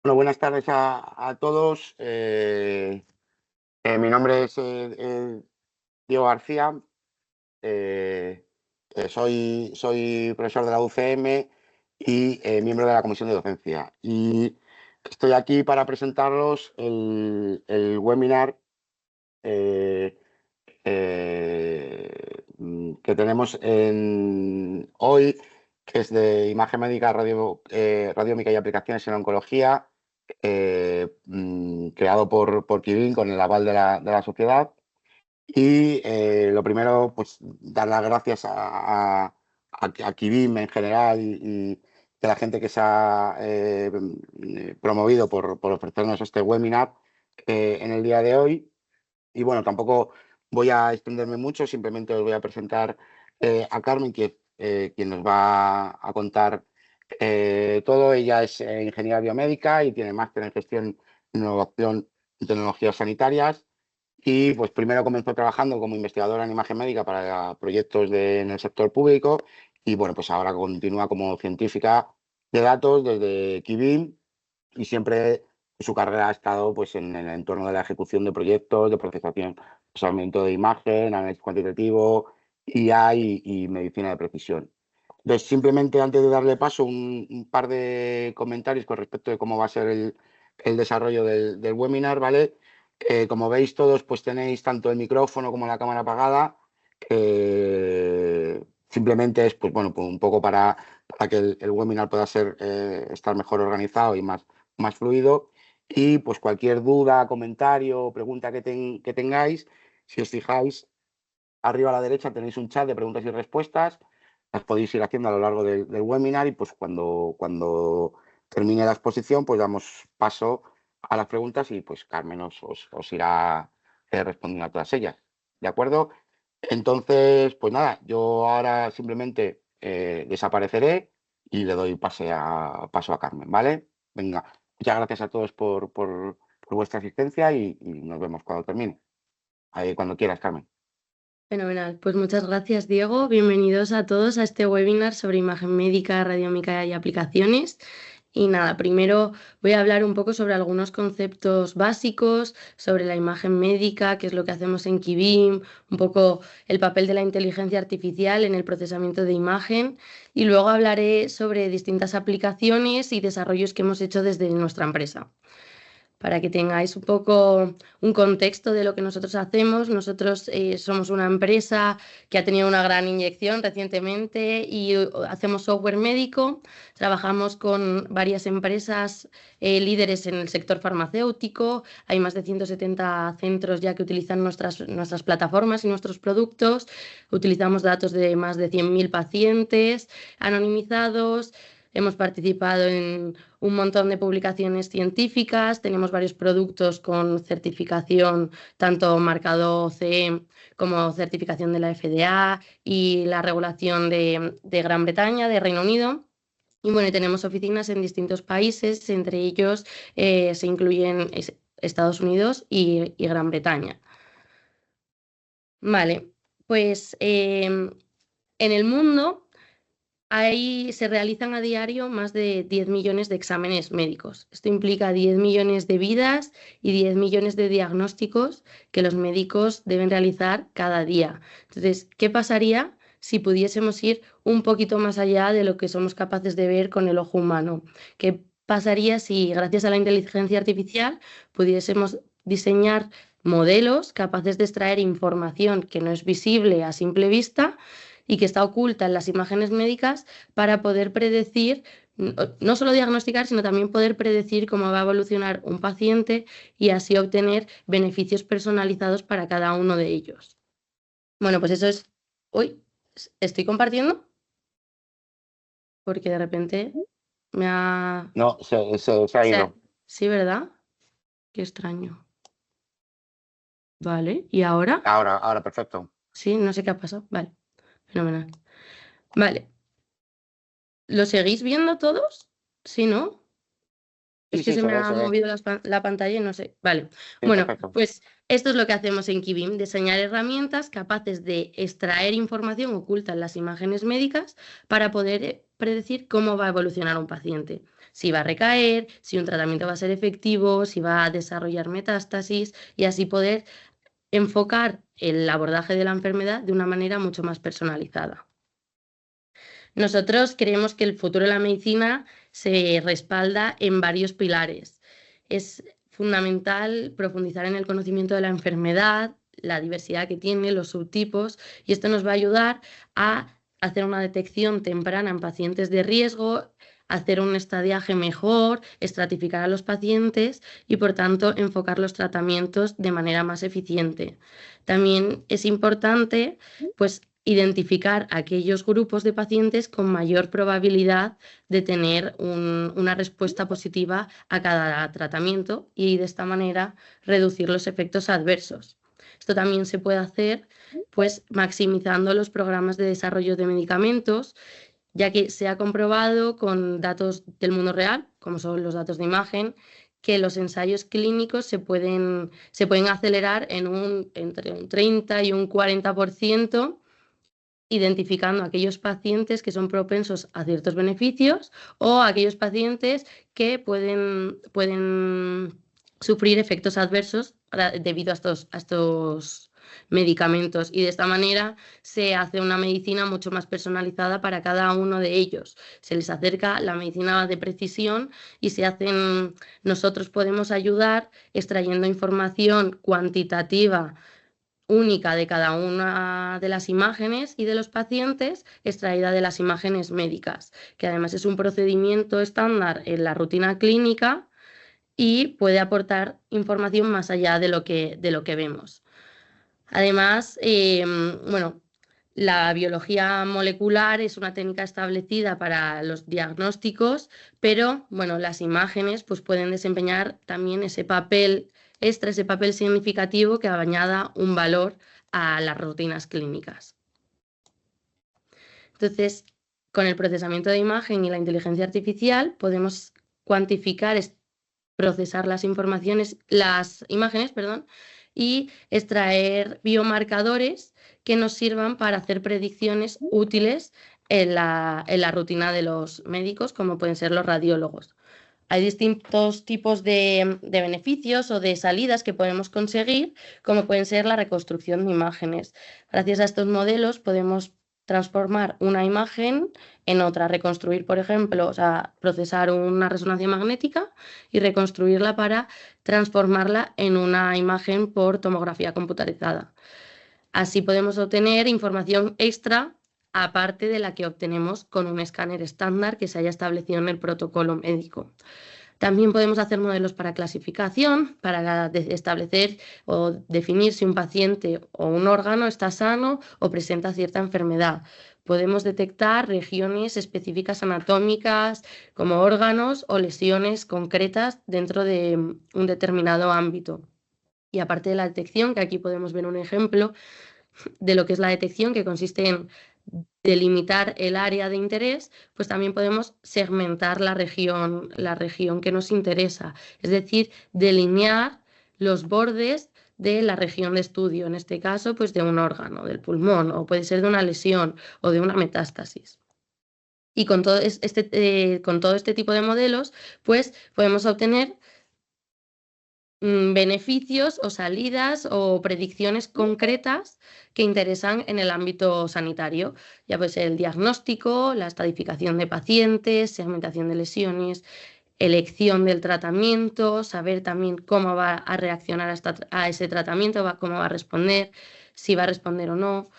Bueno, buenas tardes a todos. Mi nombre es Diego García. eh, soy profesor de la UCM y miembro de la Comisión de Docencia. Y estoy aquí para presentaros el webinar eh, que tenemos hoy, que es de imagen médica, radiómica y aplicaciones en oncología, creado por Kibin con el aval de la sociedad. Y lo primero, pues dar las gracias a Kibin en general y a la gente que se ha promovido por ofrecernos este webinar en el día de hoy. Y bueno, tampoco voy a extenderme mucho, simplemente os voy a presentar a Carmen, quien nos va a contar todo. Ella es ingeniera biomédica y tiene máster en gestión, innovación y tecnologías sanitarias. Y pues primero comenzó trabajando como investigadora en imagen médica para proyectos en el sector público y bueno, pues ahora continúa como científica de datos desde Kibin y siempre su carrera ha estado pues en el entorno de la ejecución de proyectos, de procesamiento de imagen, análisis cuantitativo, IA y medicina de precisión. Entonces, simplemente antes de darle paso, un par de comentarios con respecto de cómo va a ser el desarrollo del webinar, ¿vale? Como veis todos, pues tenéis tanto el micrófono como la cámara apagada. Simplemente es, pues bueno, pues un poco para que el webinar pueda estar mejor organizado y más fluido. Y pues cualquier duda, comentario o pregunta que tengáis, si os fijáis, arriba a la derecha tenéis un chat de preguntas y respuestas. Las podéis ir haciendo a lo largo del webinar y pues cuando termine la exposición, pues damos paso a las preguntas y pues Carmen os irá respondiendo a todas ellas. ¿De acuerdo? Entonces, pues nada, yo ahora simplemente desapareceré y le doy paso a Carmen, ¿vale? Venga, muchas gracias a todos por vuestra asistencia y nos vemos cuando termine. Ahí, cuando quieras, Carmen. Fenomenal. Pues muchas gracias, Diego. Bienvenidos a todos a este webinar sobre imagen médica, radiómica y aplicaciones. Y nada, primero voy a hablar un poco sobre algunos conceptos básicos, sobre la imagen médica, qué es lo que hacemos en Kibim, un poco el papel de la inteligencia artificial en el procesamiento de imagen. Y luego hablaré sobre distintas aplicaciones y desarrollos que hemos hecho desde nuestra empresa. Para que tengáis un poco un contexto de lo que nosotros hacemos. Nosotros somos una empresa que ha tenido una gran inyección recientemente y hacemos software médico. Trabajamos con varias empresas líderes en el sector farmacéutico. Hay más de 170 centros ya que utilizan nuestras plataformas y nuestros productos. Utilizamos datos de más de 100.000 pacientes anonimizados. Hemos participado en un montón de publicaciones científicas, tenemos varios productos con certificación, tanto marcado CE como certificación de la FDA y la regulación de Gran Bretaña, de Reino Unido. Y bueno, tenemos oficinas en distintos países, entre ellos se incluyen Estados Unidos y Gran Bretaña. Vale, pues en el mundo ahí se realizan a diario más de 10 millones de exámenes médicos. Esto implica 10 millones de vidas y 10 millones de diagnósticos que los médicos deben realizar cada día. Entonces, ¿qué pasaría si pudiésemos ir un poquito más allá de lo que somos capaces de ver con el ojo humano? ¿Qué pasaría si, gracias a la inteligencia artificial, pudiésemos diseñar modelos capaces de extraer información que no es visible a simple vista y que está oculta en las imágenes médicas para poder predecir, no solo diagnosticar, sino también poder predecir cómo va a evolucionar un paciente y así obtener beneficios personalizados para cada uno de ellos? Bueno, pues eso es... Uy, ¿estoy compartiendo? Porque de repente me ha... No, se ha ido. Sí, ¿verdad? Qué extraño. Vale, ¿y ahora? Ahora, perfecto. Sí, no sé qué ha pasado. Vale, fenomenal. Vale, ¿lo seguís viendo todos? Sí, ¿no? Es Sí, que sí, se me se ha ve, se ve. movido la pantalla y no sé. Vale. Sí, Bueno, perfecto. pues esto es lo que hacemos en Kibim, diseñar herramientas capaces de extraer información oculta en las imágenes médicas para poder predecir cómo va a evolucionar un paciente. Si va a recaer, si un tratamiento va a ser efectivo, si va a desarrollar metástasis y así poder enfocar el abordaje de la enfermedad de una manera mucho más personalizada. Nosotros creemos que el futuro de la medicina se respalda en varios pilares. Es fundamental profundizar en el conocimiento de la enfermedad, la diversidad que tiene, los subtipos, y esto nos va a ayudar a hacer una detección temprana en pacientes de riesgo, hacer un estadiaje mejor, estratificar a los pacientes y, por tanto, enfocar los tratamientos de manera más eficiente. También es importante, pues, identificar aquellos grupos de pacientes con mayor probabilidad de tener una respuesta positiva a cada tratamiento y de esta manera reducir los efectos adversos. Esto también se puede hacer pues maximizando los programas de desarrollo de medicamentos, ya que se ha comprobado con datos del mundo real, como son los datos de imagen, que los ensayos clínicos se pueden acelerar entre un 30 y un 40%, identificando aquellos pacientes que son propensos a ciertos beneficios o aquellos pacientes que pueden sufrir efectos adversos debido a estos medicamentos, y de esta manera se hace una medicina mucho más personalizada para cada uno de ellos. Se les acerca la medicina de precisión y nosotros podemos ayudar extrayendo información cuantitativa única de cada una de las imágenes y de los pacientes, extraída de las imágenes médicas, que además es un procedimiento estándar en la rutina clínica y puede aportar información más allá de lo que vemos. Además, bueno, la biología molecular es una técnica establecida para los diagnósticos, pero bueno, las imágenes pues, pueden desempeñar también ese papel extra, ese papel significativo que añada un valor a las rutinas clínicas. Entonces, con el procesamiento de imagen y la inteligencia artificial podemos cuantificar, procesar las imágenes, perdón, y extraer biomarcadores que nos sirvan para hacer predicciones útiles en la rutina de los médicos, como pueden ser los radiólogos. Hay distintos tipos de beneficios o de salidas que podemos conseguir, como pueden ser la reconstrucción de imágenes. Gracias a estos modelos podemos transformar una imagen en otra, reconstruir, por ejemplo, o sea, procesar una resonancia magnética y reconstruirla para transformarla en una imagen por tomografía computarizada. Así podemos obtener información extra aparte de la que obtenemos con un escáner estándar que se haya establecido en el protocolo médico. También podemos hacer modelos para clasificación, para establecer o definir si un paciente o un órgano está sano o presenta cierta enfermedad. Podemos detectar regiones específicas anatómicas como órganos o lesiones concretas dentro de un determinado ámbito. Y aparte de la detección, que aquí podemos ver un ejemplo de lo que es la detección, que consiste en delimitar el área de interés, pues también podemos segmentar la región que nos interesa, es decir, delinear los bordes de la región de estudio, en este caso, pues de un órgano, del pulmón, o puede ser de una lesión o de una metástasis. Y con todo este tipo de modelos, pues podemos obtener beneficios o salidas o predicciones concretas que interesan en el ámbito sanitario, ya pues el diagnóstico, la estadificación de pacientes, segmentación de lesiones, elección del tratamiento, saber también cómo va a reaccionar a ese tratamiento, cómo va a responder, si va a responder o no,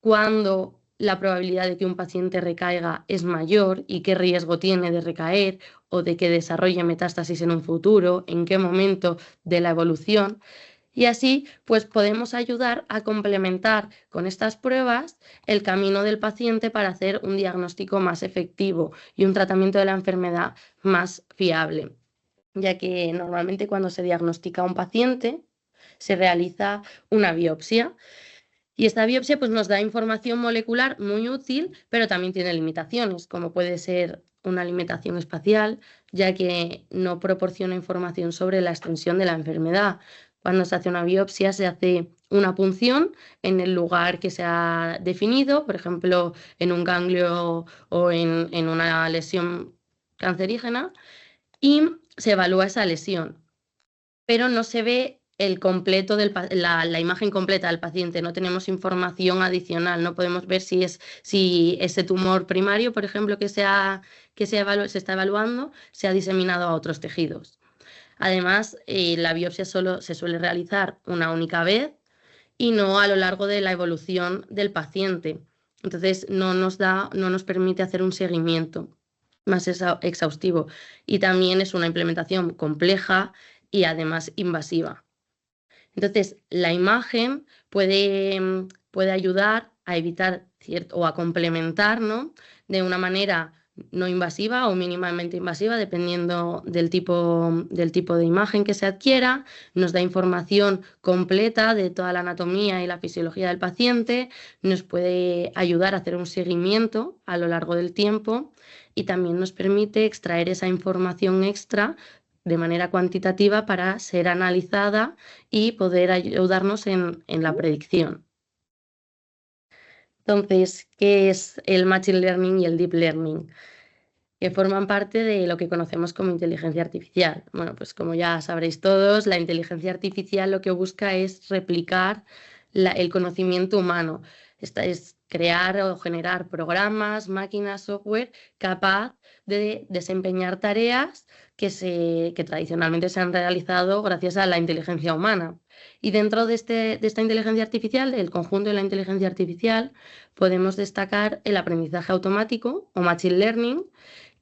cuándo la probabilidad de que un paciente recaiga es mayor y qué riesgo tiene de recaer o de que desarrolle metástasis en un futuro, en qué momento de la evolución. Y así, pues podemos ayudar a complementar con estas pruebas el camino del paciente para hacer un diagnóstico más efectivo y un tratamiento de la enfermedad más fiable, ya que normalmente cuando se diagnostica a un paciente se realiza una biopsia. Y esta biopsia pues, nos da información molecular muy útil, pero también tiene limitaciones, como puede ser una limitación espacial, ya que no proporciona información sobre la extensión de la enfermedad. Cuando se hace una biopsia se hace una punción en el lugar que se ha definido, por ejemplo, en un ganglio o en una lesión cancerígena, y se evalúa esa lesión, pero no se ve la imagen completa del paciente, no tenemos información adicional, no podemos ver si ese tumor primario, por ejemplo, se está evaluando, se ha diseminado a otros tejidos. Además, la biopsia solo se suele realizar una única vez y no a lo largo de la evolución del paciente. Entonces, no nos permite hacer un seguimiento más exhaustivo, y también es una implementación compleja y además invasiva. Entonces, la imagen puede ayudar a evitar o a complementar, ¿no?, de una manera no invasiva o mínimamente invasiva, dependiendo del tipo de imagen que se adquiera. Nos da información completa de toda la anatomía y la fisiología del paciente, nos puede ayudar a hacer un seguimiento a lo largo del tiempo y también nos permite extraer esa información extra de manera cuantitativa para ser analizada y poder ayudarnos en la predicción. Entonces, ¿qué es el Machine Learning y el Deep Learning?, que forman parte de lo que conocemos como inteligencia artificial. Bueno, pues como ya sabréis todos, la inteligencia artificial lo que busca es replicar el conocimiento humano. Esta es crear o generar programas, máquinas, software capaz de desempeñar tareas que tradicionalmente se han realizado gracias a la inteligencia humana. Y dentro de esta inteligencia artificial, del conjunto de la inteligencia artificial, podemos destacar el aprendizaje automático o Machine Learning,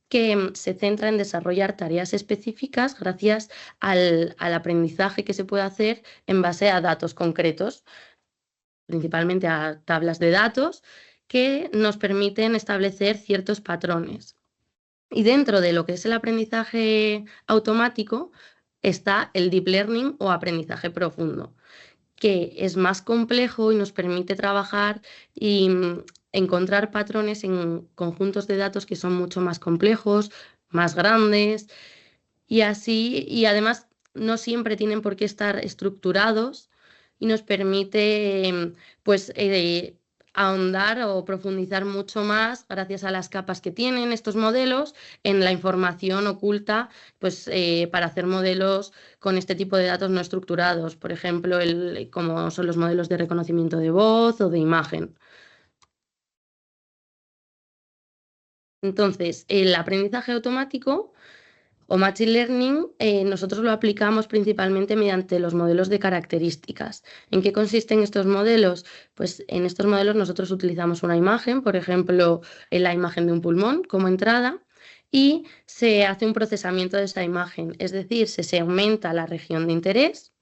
que se centra en desarrollar tareas específicas gracias al aprendizaje que se puede hacer en base a datos concretos, principalmente a tablas de datos que nos permiten establecer ciertos patrones. Y dentro de lo que es el aprendizaje automático está el Deep Learning o aprendizaje profundo, que es más complejo y nos permite trabajar y encontrar patrones en conjuntos de datos que son mucho más complejos, más grandes, y además no siempre tienen por qué estar estructurados, y nos permite pues ahondar o profundizar mucho más, gracias a las capas que tienen estos modelos, en la información oculta, pues para hacer modelos con este tipo de datos no estructurados, por ejemplo, como son los modelos de reconocimiento de voz o de imagen. Entonces, el aprendizaje automático o Machine Learning, nosotros lo aplicamos principalmente mediante los modelos de características. ¿En qué consisten estos modelos? Pues en estos modelos nosotros utilizamos una imagen, por ejemplo, la imagen de un pulmón como entrada, y se hace un procesamiento de esa imagen, es decir, se segmenta la región de interés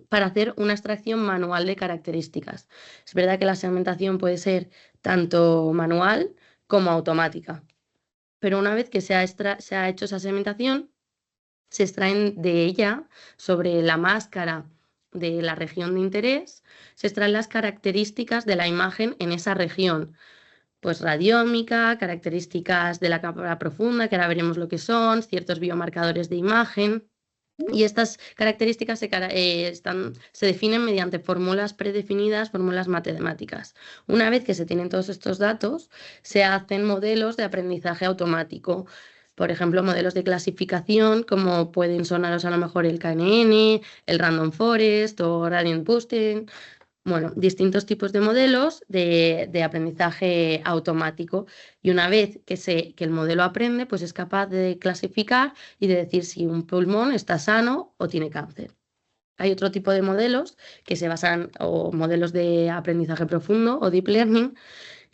para hacer una extracción manual de características. Es verdad que la segmentación puede ser tanto manual como automática, pero una vez que se ha hecho esa segmentación, se extraen de ella, sobre la máscara de la región de interés, se extraen las características de la imagen en esa región, pues radiómica, características de la capa profunda, que ahora veremos lo que son, ciertos biomarcadores de imagen. Y estas características se definen mediante fórmulas predefinidas, fórmulas matemáticas. Una vez que se tienen todos estos datos, se hacen modelos de aprendizaje automático. Por ejemplo, modelos de clasificación, como pueden sonaros a lo mejor el KNN, el Random Forest o Gradient Boosting. Bueno, distintos tipos de modelos de aprendizaje automático, y una vez que el modelo aprende, pues es capaz de clasificar y de decir si un pulmón está sano o tiene cáncer. Hay otro tipo de modelos que se basan, o modelos de aprendizaje profundo o Deep Learning,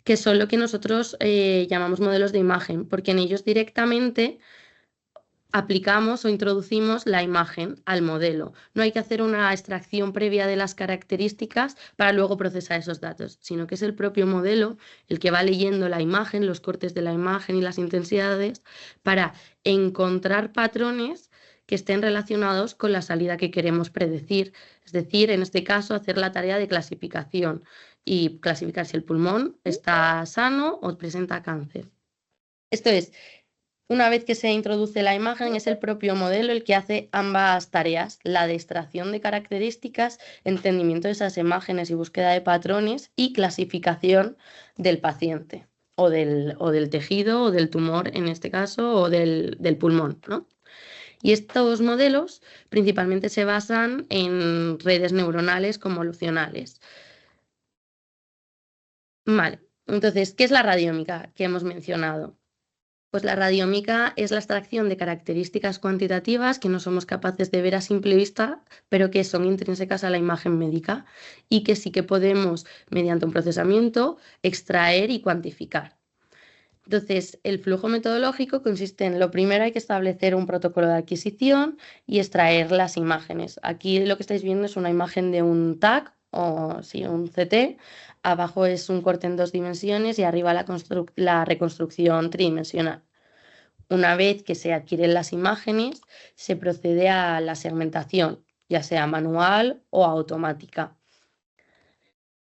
que son lo que nosotros llamamos modelos de imagen, porque en ellos directamente aplicamos o introducimos la imagen al modelo. No hay que hacer una extracción previa de las características para luego procesar esos datos, sino que es el propio modelo el que va leyendo la imagen, los cortes de la imagen y las intensidades, para encontrar patrones que estén relacionados con la salida que queremos predecir. Es decir, en este caso, hacer la tarea de clasificación y clasificar si el pulmón está sano o presenta cáncer. Esto es Una vez que se introduce la imagen, es el propio modelo el que hace ambas tareas, la de extracción de características, entendimiento de esas imágenes y búsqueda de patrones y clasificación del paciente o del tejido o del tumor en este caso o del pulmón, ¿no? Y estos modelos principalmente se basan en redes neuronales convolucionales. Vale, entonces, ¿qué es la radiómica que hemos mencionado? Pues la radiómica es la extracción de características cuantitativas que no somos capaces de ver a simple vista, pero que son intrínsecas a la imagen médica y que sí que podemos, mediante un procesamiento, extraer y cuantificar. Entonces, el flujo metodológico consiste en, lo primero, hay que establecer un protocolo de adquisición y extraer las imágenes. Aquí lo que estáis viendo es una imagen de un TAC o sí, un CT. Abajo es un corte en 2 dimensiones y arriba la reconstrucción tridimensional. Una vez que se adquieren las imágenes, se procede a la segmentación, ya sea manual o automática.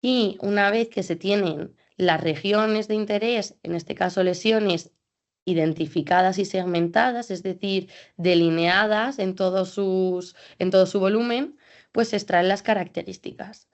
Y una vez que se tienen las regiones de interés, en este caso lesiones, identificadas y segmentadas, es decir, delineadas en todo su volumen, pues se extraen las características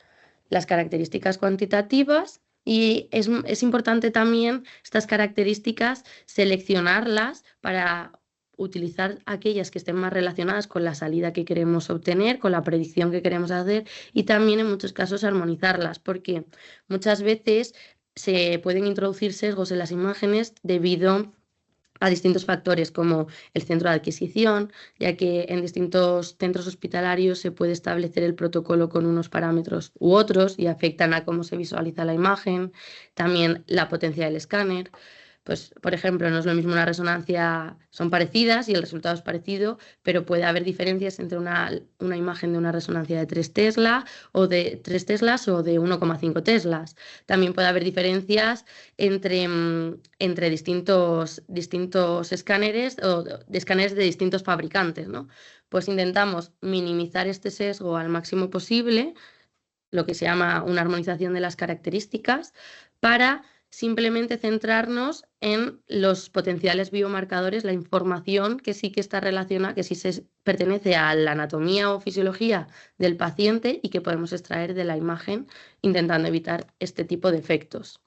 cuantitativas y es importante también estas características seleccionarlas para utilizar aquellas que estén más relacionadas con la salida que queremos obtener, con la predicción que queremos hacer y también en muchos casos armonizarlas, porque muchas veces se pueden introducir sesgos en las imágenes debido a distintos factores como el centro de adquisición, ya que en distintos centros hospitalarios se puede establecer el protocolo con unos parámetros u otros y afectan a cómo se visualiza la imagen, también la potencia del escáner. Pues, por ejemplo, no es lo mismo una resonancia, son parecidas y el resultado es parecido, pero puede haber diferencias entre una imagen de una resonancia de 3 Tesla o de 3 teslas o de 1,5 teslas. También puede haber diferencias entre distintos escáneres o de escáneres de distintos fabricantes, ¿no? Pues intentamos minimizar este sesgo al máximo posible, lo que se llama una armonización de las características, para simplemente centrarnos en los potenciales biomarcadores, la información que sí que está relacionada, que sí se pertenece a la anatomía o fisiología del paciente y que podemos extraer de la imagen intentando evitar este tipo de efectos.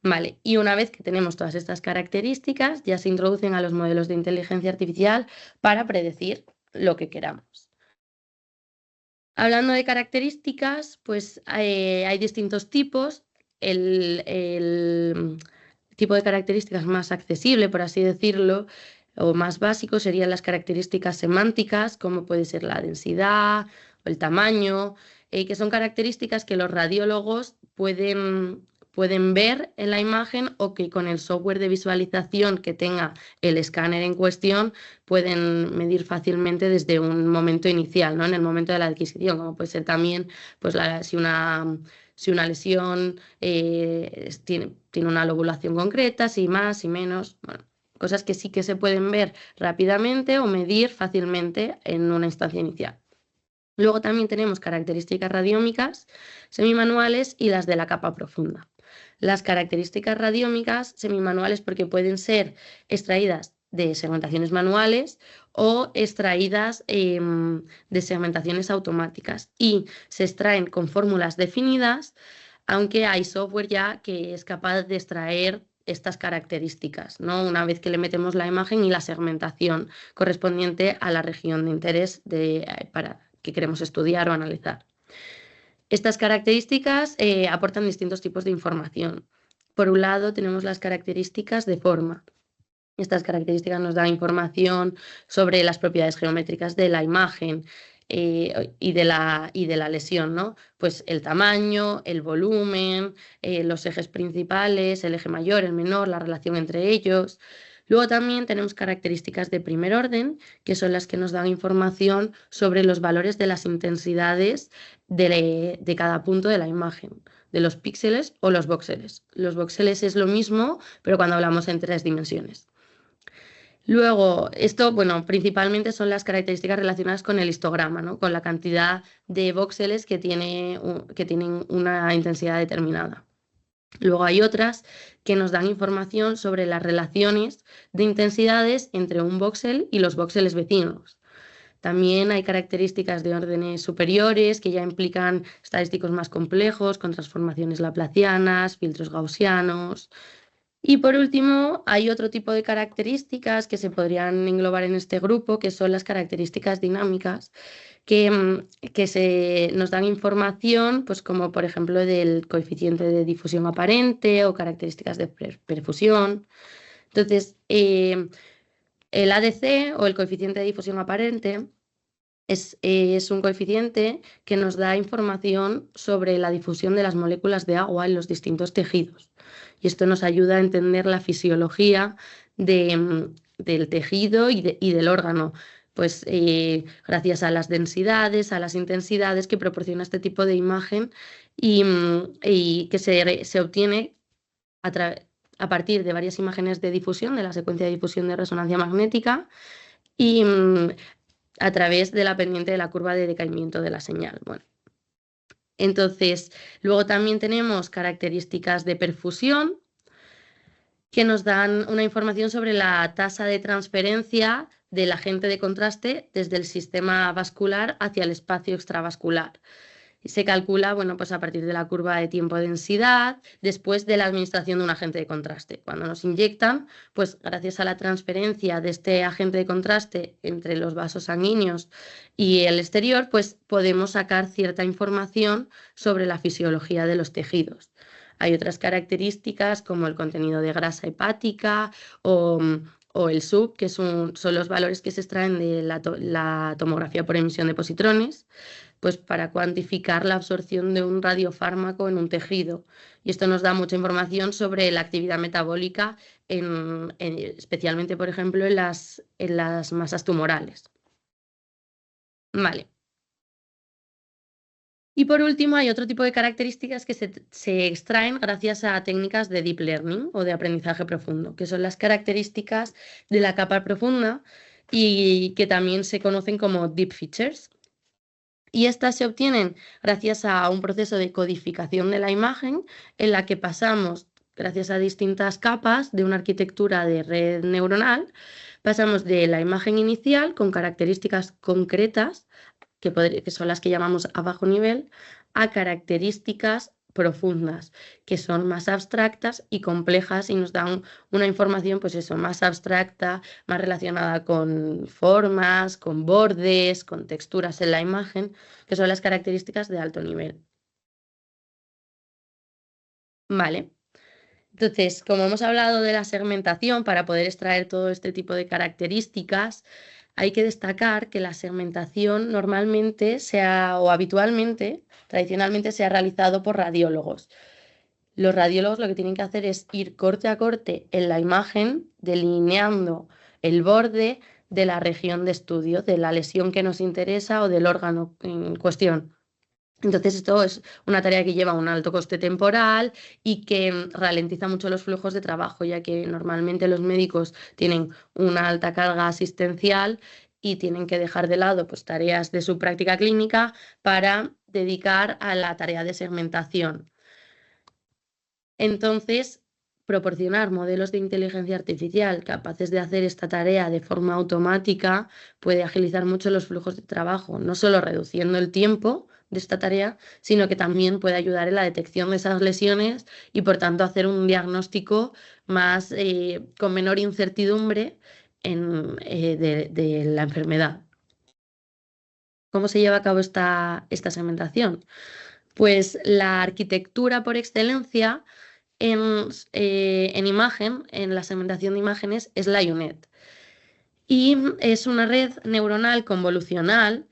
Vale, y una vez que tenemos todas estas características, ya se introducen a los modelos de inteligencia artificial para predecir lo que queramos. Hablando de características, pues hay distintos tipos. El tipo de características más accesible, por así decirlo, o más básico serían las características semánticas, como puede ser la densidad o el tamaño, que son características que los radiólogos pueden ver en la imagen o que con el software de visualización que tenga el escáner en cuestión pueden medir fácilmente desde un momento inicial, ¿no? En el momento de la adquisición, como puede ser también pues, si una lesión tiene una lobulación concreta, si más, si menos, bueno, cosas que sí que se pueden ver rápidamente o medir fácilmente en una instancia inicial. Luego también tenemos características radiómicas semimanuales y las de la capa profunda. Las características radiómicas semimanuales porque pueden ser extraídas de segmentaciones manuales o extraídas de segmentaciones automáticas y se extraen con fórmulas definidas, aunque hay software ya que es capaz de extraer estas características, ¿no? Una vez que le metemos la imagen y la segmentación correspondiente a la región de interés que queremos estudiar o analizar. Estas características aportan distintos tipos de información. Por un lado, tenemos las características de forma. Estas características nos dan información sobre las propiedades geométricas de la imagen y de la lesión, ¿no? Pues el tamaño, el volumen, los ejes principales, el eje mayor, el menor, la relación entre ellos. Luego también tenemos características de primer orden, que son las que nos dan información sobre los valores de las intensidades de cada punto de la imagen, de los píxeles o los voxeles. Los voxeles es lo mismo, pero cuando hablamos en 3 dimensiones. Luego, esto, bueno, principalmente son las características relacionadas con el histograma, ¿no? Con la cantidad de voxeles que tienen una intensidad determinada. Luego hay otras que nos dan información sobre las relaciones de intensidades entre un voxel y los voxeles vecinos. También hay características de órdenes superiores que ya implican estadísticos más complejos, con transformaciones laplacianas, filtros gaussianos. Y por último, hay otro tipo de características que se podrían englobar en este grupo, que son las características dinámicas, que nos dan información, pues como por ejemplo del coeficiente de difusión aparente o características de perfusión. Entonces, el ADC o el coeficiente de difusión aparente es un coeficiente que nos da información sobre la difusión de las moléculas de agua en los distintos tejidos. Y esto nos ayuda a entender la fisiología del tejido y del órgano, pues gracias a las densidades, a las intensidades que proporciona este tipo de imagen y que se obtiene a partir de varias imágenes de difusión, de la secuencia de difusión de resonancia magnética y a través de la pendiente de la curva de decaimiento de la señal. Bueno, entonces, luego también tenemos características de perfusión que nos dan una información sobre la tasa de transferencia del agente de contraste desde el sistema vascular hacia el espacio extravascular. Y se calcula, bueno, pues a partir de la curva de tiempo-densidad, después de la administración de un agente de contraste. Cuando nos inyectan, pues gracias a la transferencia de este agente de contraste entre los vasos sanguíneos y el exterior, pues podemos sacar cierta información sobre la fisiología de los tejidos. Hay otras características como el contenido de grasa hepática o el SUB, que son los valores que se extraen de la tomografía por emisión de positrones, pues para cuantificar la absorción de un radiofármaco en un tejido. Y esto nos da mucha información sobre la actividad metabólica, especialmente, por ejemplo, en las masas tumorales. Vale. Y por último, hay otro tipo de características que se extraen gracias a técnicas de deep learning o de aprendizaje profundo, que son las características de la capa profunda y que también se conocen como deep features. Y estas se obtienen gracias a un proceso de codificación de la imagen en la que pasamos, gracias a distintas capas de una arquitectura de red neuronal, pasamos de la imagen inicial con características concretas, que son las que llamamos a bajo nivel, a características profundas, que son más abstractas y complejas y nos dan una información, pues eso, más abstracta, más relacionada con formas, con bordes, con texturas en la imagen, que son las características de alto nivel. Vale. Entonces, como hemos hablado de la segmentación para poder extraer todo este tipo de características, hay que destacar que la segmentación normalmente o habitualmente, tradicionalmente, se ha realizado por radiólogos. Los radiólogos lo que tienen que hacer es ir corte a corte en la imagen, delineando el borde de la región de estudio, de la lesión que nos interesa o del órgano en cuestión. Entonces, esto es una tarea que lleva un alto coste temporal y que ralentiza mucho los flujos de trabajo, ya que normalmente los médicos tienen una alta carga asistencial y tienen que dejar de lado, pues, tareas de su práctica clínica para dedicar a la tarea de segmentación. Entonces, proporcionar modelos de inteligencia artificial capaces de hacer esta tarea de forma automática puede agilizar mucho los flujos de trabajo, no solo reduciendo el tiempo de esta tarea, sino que también puede ayudar en la detección de esas lesiones y, por tanto, hacer un diagnóstico más con menor incertidumbre de la enfermedad. ¿Cómo se lleva a cabo esta segmentación? Pues la arquitectura por excelencia en imagen, en la segmentación de imágenes, es la UNet. Y es una red neuronal convolucional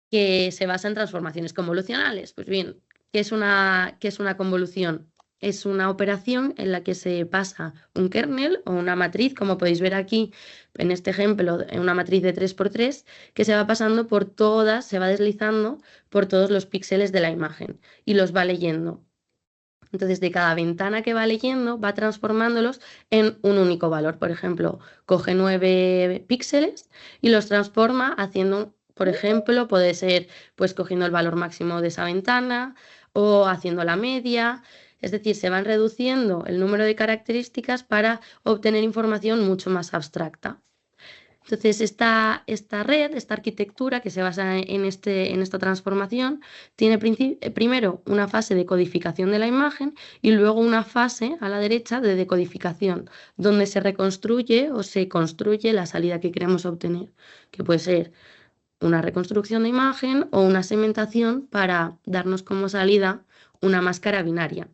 que se basa en transformaciones convolucionales. Pues bien, ¿qué es una convolución? Es una operación en la que se pasa un kernel o una matriz, como podéis ver aquí en este ejemplo, en una matriz de 3×3, que se va pasando por todas, se va deslizando por todos los píxeles de la imagen y los va leyendo. Entonces, de cada ventana que va leyendo, va transformándolos en un único valor. Por ejemplo, coge 9 píxeles y los transforma haciendo, por ejemplo, puede ser pues cogiendo el valor máximo de esa ventana o haciendo la media. Es decir, se van reduciendo el número de características para obtener información mucho más abstracta. Entonces, esta red, esta arquitectura que se basa en esta transformación, tiene primero una fase de codificación de la imagen y luego una fase a la derecha de decodificación, donde se reconstruye o se construye la salida que queremos obtener, que puede ser una reconstrucción de imagen o una segmentación para darnos como salida una máscara binaria.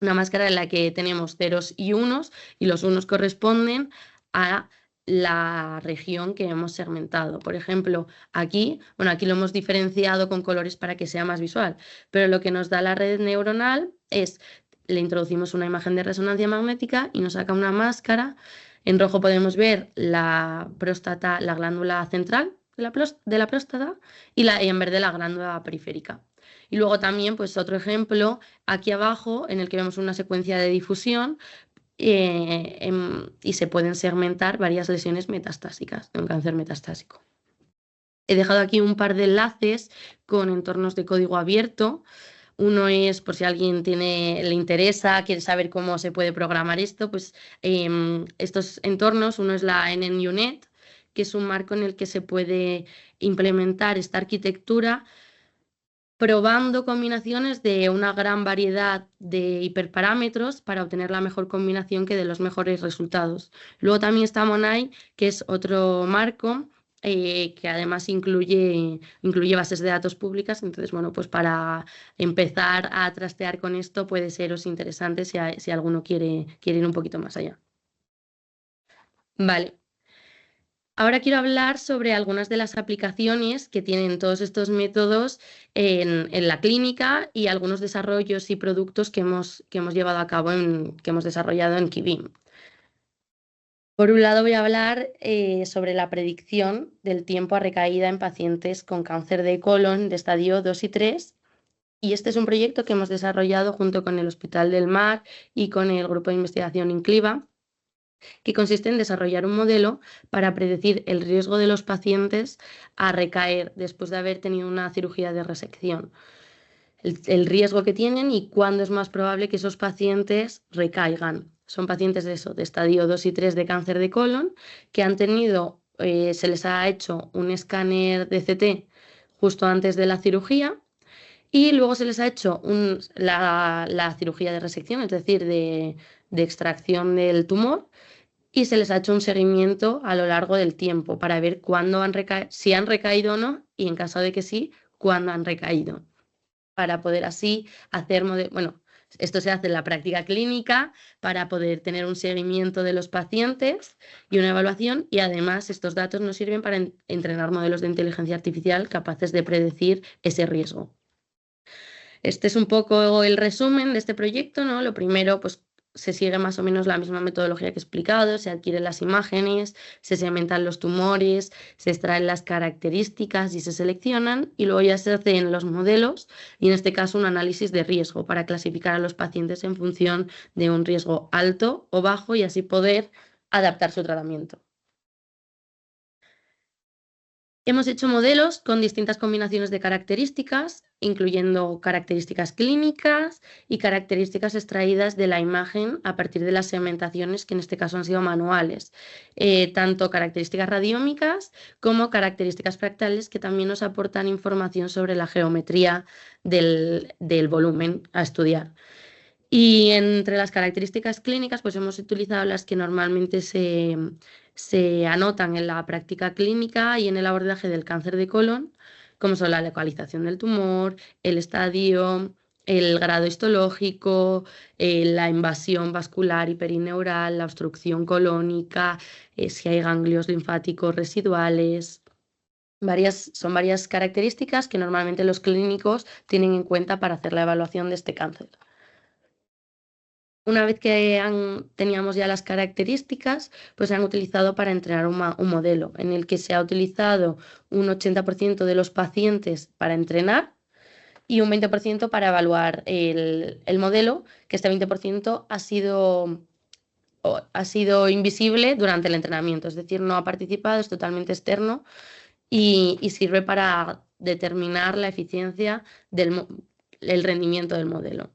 Una máscara en la que tenemos ceros y unos, y los unos corresponden a la región que hemos segmentado. Por ejemplo, aquí lo hemos diferenciado con colores para que sea más visual, pero lo que nos da la red neuronal es, le introducimos una imagen de resonancia magnética y nos saca una máscara. En rojo podemos ver la próstata, la glándula central de la próstata, y en verde la glándula periférica. Y luego también, pues otro ejemplo, aquí abajo, en el que vemos una secuencia de difusión y se pueden segmentar varias lesiones metastásicas de un cáncer metastásico. He dejado aquí un par de enlaces con entornos de código abierto. Uno es, por si a alguien le interesa, quiere saber cómo se puede programar esto, pues estos entornos, uno es la NNUNet, que es un marco en el que se puede implementar esta arquitectura probando combinaciones de una gran variedad de hiperparámetros para obtener la mejor combinación que dé los mejores resultados. Luego también está Monai, que es otro marco que además incluye bases de datos públicas. Entonces, bueno, pues para empezar a trastear con esto puede seros interesante si alguno quiere ir un poquito más allá. Vale. Ahora quiero hablar sobre algunas de las aplicaciones que tienen todos estos métodos en la clínica y algunos desarrollos y productos que hemos llevado a cabo, que hemos desarrollado en Kibim. Por un lado voy a hablar sobre la predicción del tiempo a recaída en pacientes con cáncer de colon de estadio 2 y 3. Y este es un proyecto que hemos desarrollado junto con el Hospital del Mar y con el Grupo de Investigación INCLIVA, que consiste en desarrollar un modelo para predecir el riesgo de los pacientes a recaer después de haber tenido una cirugía de resección. El riesgo que tienen y cuándo es más probable que esos pacientes recaigan. Son pacientes de estadio 2 y 3 de cáncer de colon que han tenido, se les ha hecho un escáner de CT justo antes de la cirugía y luego se les ha hecho la cirugía de resección, es decir, de extracción del tumor, y se les ha hecho un seguimiento a lo largo del tiempo para ver cuándo si han recaído o no, y en caso de que sí, cuándo han recaído. Para poder así hacer, bueno, esto se hace en la práctica clínica para poder tener un seguimiento de los pacientes y una evaluación, y además estos datos nos sirven para entrenar modelos de inteligencia artificial capaces de predecir ese riesgo. Este es un poco el resumen de este proyecto, ¿no? Lo primero, pues se sigue más o menos la misma metodología que he explicado, se adquieren las imágenes, se segmentan los tumores, se extraen las características y se seleccionan, y luego ya se hacen los modelos y en este caso un análisis de riesgo para clasificar a los pacientes en función de un riesgo alto o bajo y así poder adaptar su tratamiento. Hemos hecho modelos con distintas combinaciones de características, incluyendo características clínicas y características extraídas de la imagen a partir de las segmentaciones, que en este caso han sido manuales, tanto características radiómicas como características fractales, que también nos aportan información sobre la geometría del volumen a estudiar. Y entre las características clínicas, pues hemos utilizado las que normalmente se anotan en la práctica clínica y en el abordaje del cáncer de colon, como son la localización del tumor, el estadio, el grado histológico, la invasión vascular y perineural, la obstrucción colónica, si hay ganglios linfáticos residuales. Son varias características que normalmente los clínicos tienen en cuenta para hacer la evaluación de este cáncer. Una vez que teníamos ya las características, pues se han utilizado para entrenar un modelo en el que se ha utilizado un 80% de los pacientes para entrenar y un 20% para evaluar el modelo, que este 20% ha sido invisible durante el entrenamiento, es decir, no ha participado, es totalmente externo y sirve para determinar la eficiencia el rendimiento del modelo.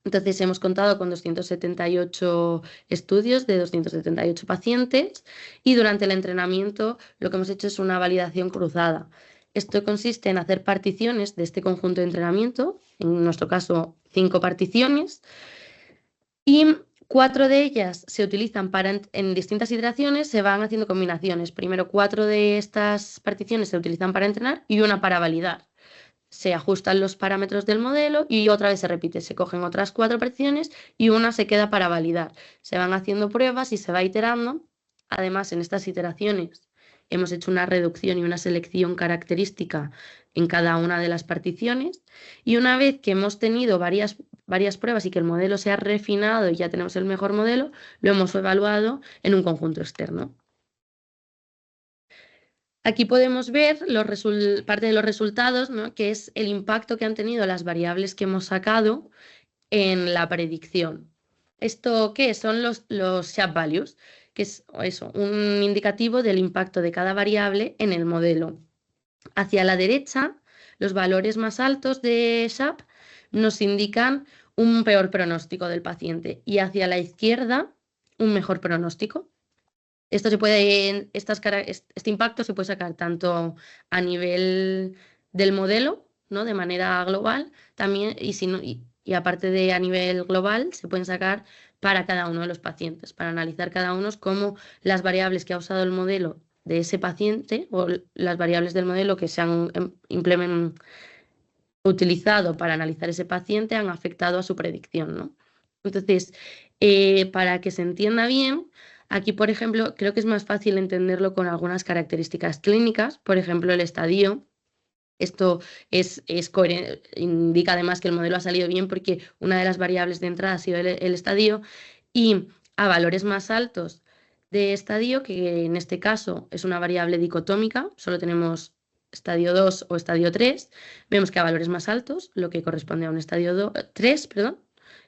Entonces hemos contado con 278 estudios de 278 pacientes y durante el entrenamiento lo que hemos hecho es una validación cruzada. Esto consiste en hacer particiones de este conjunto de entrenamiento, en nuestro caso 5 particiones, y 4 de ellas se utilizan en distintas iteraciones, se van haciendo combinaciones. Primero 4 de estas particiones se utilizan para entrenar y una para validar. Se ajustan los parámetros del modelo y otra vez se repite. Se cogen otras 4 particiones y una se queda para validar. Se van haciendo pruebas y se va iterando. Además, en estas iteraciones hemos hecho una reducción y una selección característica en cada una de las particiones. Y una vez que hemos tenido varias pruebas y que el modelo se ha refinado y ya tenemos el mejor modelo, lo hemos evaluado en un conjunto externo. Aquí podemos ver parte de los resultados, ¿no? Que es el impacto que han tenido las variables que hemos sacado en la predicción. ¿Esto qué es? Son los Shape Values, que es eso, un indicativo del impacto de cada variable en el modelo. Hacia la derecha, los valores más altos de Shape nos indican un peor pronóstico del paciente y hacia la izquierda, un mejor pronóstico. Este impacto se puede sacar tanto a nivel del modelo, ¿no? De manera global, también, y aparte de a nivel global, se pueden sacar para cada uno de los pacientes, para analizar cada uno cómo las variables que ha usado el modelo de ese paciente o las variables del modelo que se han utilizado para analizar ese paciente han afectado a su predicción, ¿no? Entonces, para que se entienda bien, aquí, por ejemplo, creo que es más fácil entenderlo con algunas características clínicas, por ejemplo, el estadio. Esto indica además que el modelo ha salido bien porque una de las variables de entrada ha sido el estadio y a valores más altos de estadio, que en este caso es una variable dicotómica, solo tenemos estadio 2 o estadio 3, vemos que a valores más altos, lo que corresponde a un estadio 3, perdón,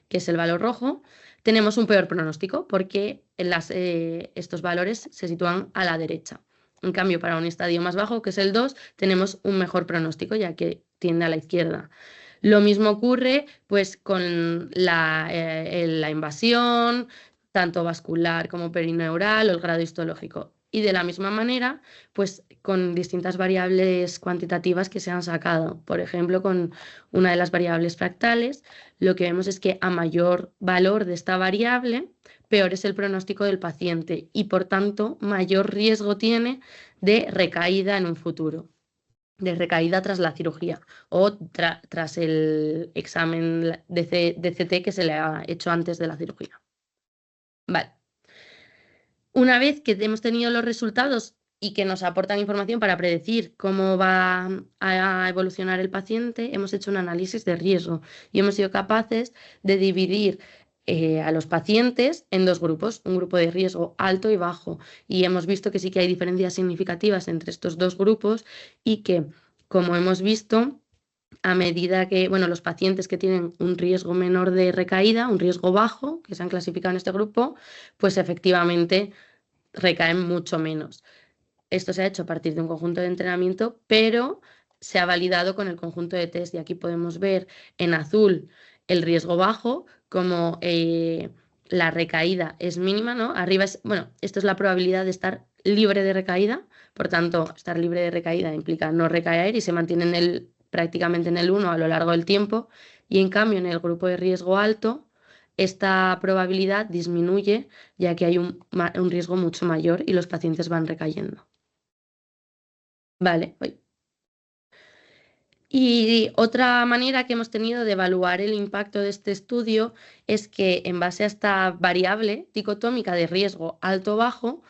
que es el valor rojo, tenemos un peor pronóstico porque estos valores se sitúan a la derecha. En cambio, para un estadio más bajo, que es el 2, tenemos un mejor pronóstico, ya que tiende a la izquierda. Lo mismo ocurre pues, con la invasión, tanto vascular como perineural o el grado histológico. Y de la misma manera, pues con distintas variables cuantitativas que se han sacado. Por ejemplo, con una de las variables fractales, lo que vemos es que a mayor valor de esta variable, peor es el pronóstico del paciente y por tanto mayor riesgo tiene de recaída en un futuro, de recaída tras la cirugía o tras el examen de CT que se le ha hecho antes de la cirugía. Vale. Una vez que hemos tenido los resultados y que nos aportan información para predecir cómo va a evolucionar el paciente, hemos hecho un análisis de riesgo y hemos sido capaces de dividir a los pacientes en 2 grupos, un grupo de riesgo alto y bajo. Y hemos visto que sí que hay diferencias significativas entre estos 2 grupos y que, como hemos visto, a medida que, bueno, los pacientes que tienen un riesgo menor de recaída, un riesgo bajo, que se han clasificado en este grupo, pues efectivamente recaen mucho menos. Esto se ha hecho a partir de un conjunto de entrenamiento, pero se ha validado con el conjunto de test y aquí podemos ver en azul el riesgo bajo, como la recaída es mínima, ¿no? Arriba bueno, esto es la probabilidad de estar libre de recaída, por tanto, estar libre de recaída implica no recaer y se mantiene prácticamente en el 1 a lo largo del tiempo, y en cambio en el grupo de riesgo alto esta probabilidad disminuye ya que hay un riesgo mucho mayor y los pacientes van recayendo. Vale. Y otra manera que hemos tenido de evaluar el impacto de este estudio es que en base a esta variable dicotómica de riesgo alto-bajo,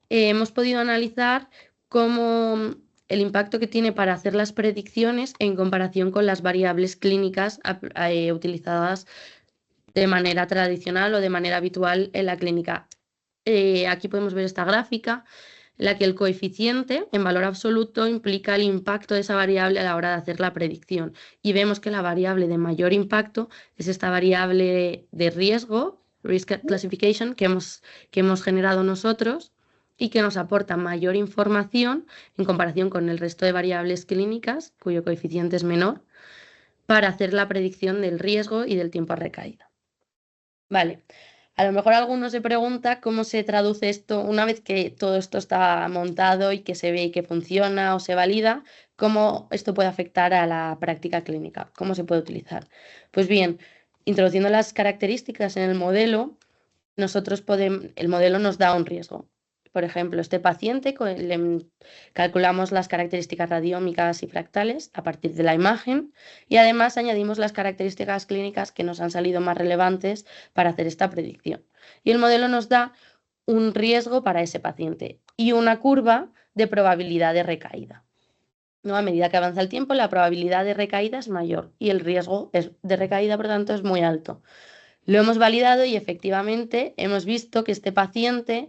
hemos podido analizar cómo el impacto que tiene para hacer las predicciones en comparación con las variables clínicas utilizadas de manera tradicional o de manera habitual en la clínica. Aquí podemos ver esta gráfica en la que el coeficiente en valor absoluto implica el impacto de esa variable a la hora de hacer la predicción. Y vemos que la variable de mayor impacto es esta variable de riesgo, Risk Classification, que hemos generado nosotros y que nos aporta mayor información en comparación con el resto de variables clínicas, cuyo coeficiente es menor, para hacer la predicción del riesgo y del tiempo a recaída. Vale. A lo mejor alguno se pregunta cómo se traduce esto una vez que todo esto está montado y que se ve que funciona o se valida, cómo esto puede afectar a la práctica clínica, cómo se puede utilizar. Pues bien, introduciendo las características en el modelo, el modelo nos da un riesgo. Por ejemplo, este paciente, calculamos las características radiómicas y fractales a partir de la imagen y además añadimos las características clínicas que nos han salido más relevantes para hacer esta predicción. Y el modelo nos da un riesgo para ese paciente y una curva de probabilidad de recaída. ¿No? A medida que avanza el tiempo, la probabilidad de recaída es mayor y el riesgo de recaída, por tanto, es muy alto. Lo hemos validado y efectivamente hemos visto que este paciente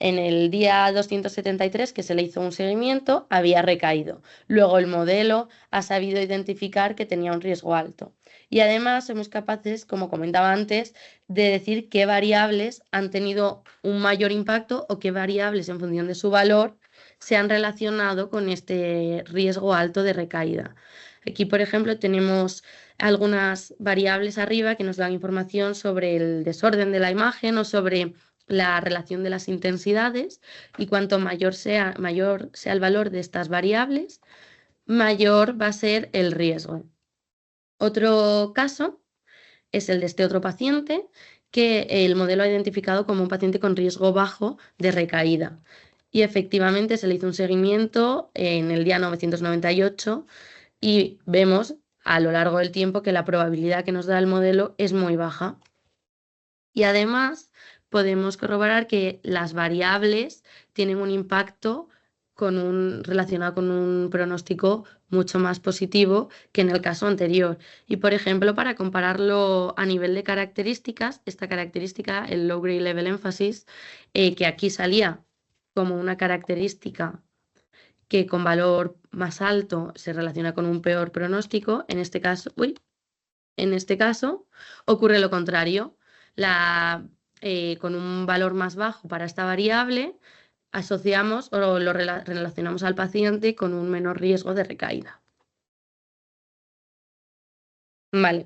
en el día 273 que se le hizo un seguimiento había recaído. Luego el modelo ha sabido identificar que tenía un riesgo alto. Y además somos capaces, como comentaba antes, de decir qué variables han tenido un mayor impacto o qué variables en función de su valor se han relacionado con este riesgo alto de recaída. Aquí, por ejemplo, tenemos algunas variables arriba que nos dan información sobre el desorden de la imagen o sobre la relación de las intensidades y cuanto mayor sea el valor de estas variables, mayor va a ser el riesgo. Otro caso es el de este otro paciente que el modelo ha identificado como un paciente con riesgo bajo de recaída. Y efectivamente se le hizo un seguimiento en el día 998 y vemos a lo largo del tiempo que la probabilidad que nos da el modelo es muy baja. Y además podemos corroborar que las variables tienen un impacto relacionado con un pronóstico mucho más positivo que en el caso anterior. Y por ejemplo, para compararlo a nivel de características, esta característica, el Low Grade Level Emphasis, que aquí salía como una característica que con valor más alto se relaciona con un peor pronóstico, en este caso ocurre lo contrario. Con un valor más bajo para esta variable, asociamos o lo relacionamos al paciente con un menor riesgo de recaída. Vale.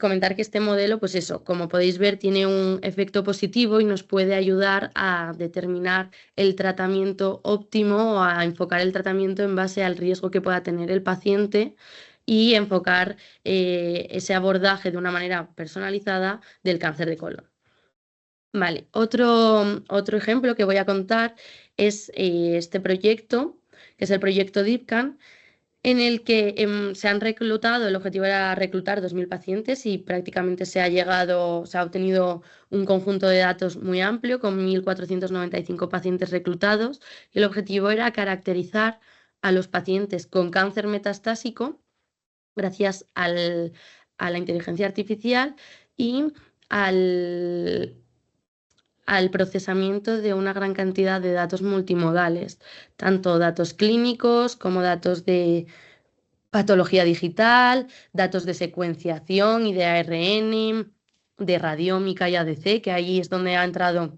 Comentar que este modelo, pues eso, como podéis ver, tiene un efecto positivo y nos puede ayudar a determinar el tratamiento óptimo o a enfocar el tratamiento en base al riesgo que pueda tener el paciente y enfocar ese abordaje de una manera personalizada del cáncer de colon. Vale, otro ejemplo que voy a contar es este proyecto, que es el proyecto DeepCan, en el que se han reclutado, el objetivo era reclutar 2.000 pacientes y prácticamente se ha obtenido un conjunto de datos muy amplio con 1.495 pacientes reclutados y el objetivo era caracterizar a los pacientes con cáncer metastásico gracias a la inteligencia artificial y al, al procesamiento de una gran cantidad de datos multimodales, tanto datos clínicos como datos de patología digital, datos de secuenciación y de ARN, de radiómica y ADC, que ahí es donde ha entrado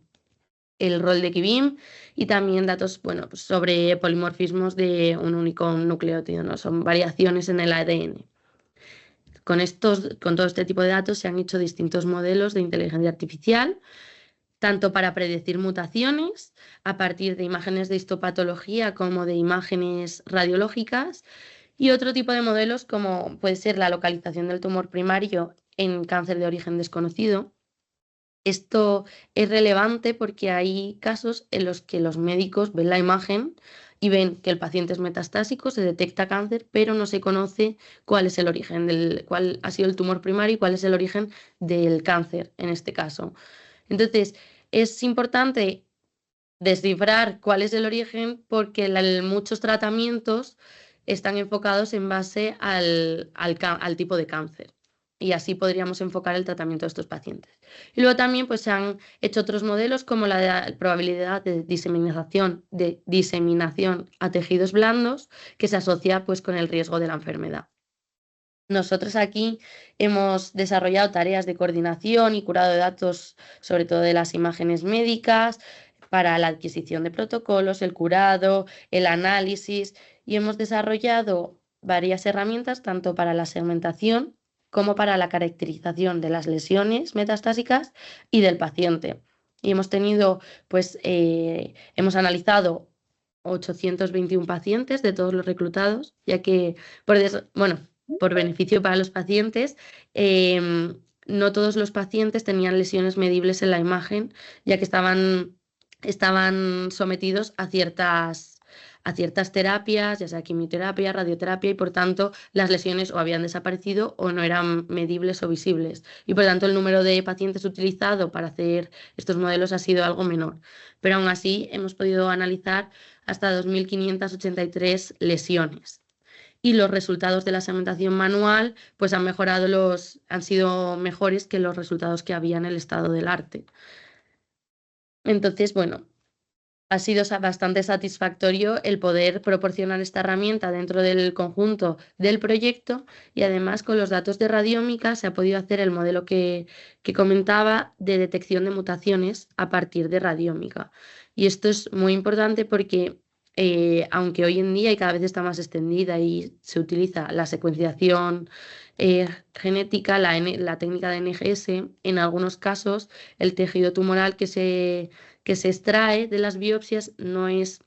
el rol de Kibim, y también datos, bueno, pues sobre polimorfismos de un único nucleótido, ¿no? Son variaciones en el ADN. Con todo este tipo de datos se han hecho distintos modelos de inteligencia artificial, tanto para predecir mutaciones a partir de imágenes de histopatología como de imágenes radiológicas y otro tipo de modelos como puede ser la localización del tumor primario en cáncer de origen desconocido. Esto es relevante porque hay casos en los que los médicos ven la imagen y ven que el paciente es metastásico, se detecta cáncer, pero no se conoce cuál es el origen cuál ha sido el tumor primario y cuál es el origen del cáncer en este caso. Entonces, es importante descifrar cuál es el origen porque muchos tratamientos están enfocados en base al tipo de cáncer y así podríamos enfocar el tratamiento de estos pacientes. Y luego también pues, se han hecho otros modelos como la probabilidad de diseminación a tejidos blandos que se asocia pues, con el riesgo de la enfermedad. Nosotros aquí hemos desarrollado tareas de coordinación y curado de datos, sobre todo de las imágenes médicas, para la adquisición de protocolos, el curado, el análisis y hemos desarrollado varias herramientas tanto para la segmentación como para la caracterización de las lesiones metastásicas y del paciente. Y hemos tenido, pues, hemos analizado 821 pacientes de todos los reclutados, ya que, por beneficio para los pacientes, no todos los pacientes tenían lesiones medibles en la imagen, ya que estaban sometidos a ciertas terapias, ya sea quimioterapia, radioterapia, y por tanto las lesiones o habían desaparecido o no eran medibles o visibles. Y por tanto el número de pacientes utilizado para hacer estos modelos ha sido algo menor. Pero aún así hemos podido analizar hasta 2.583 lesiones. Y los resultados de la segmentación manual pues han sido mejores que los resultados que había en el estado del arte. Entonces, bueno, ha sido bastante satisfactorio el poder proporcionar esta herramienta dentro del conjunto del proyecto, y además con los datos de radiómica se ha podido hacer el modelo que comentaba de detección de mutaciones a partir de radiómica. Y esto es muy importante porque aunque hoy en día y cada vez está más extendida y se utiliza la secuenciación genética, la técnica de NGS, en algunos casos el tejido tumoral que se extrae de las biopsias no es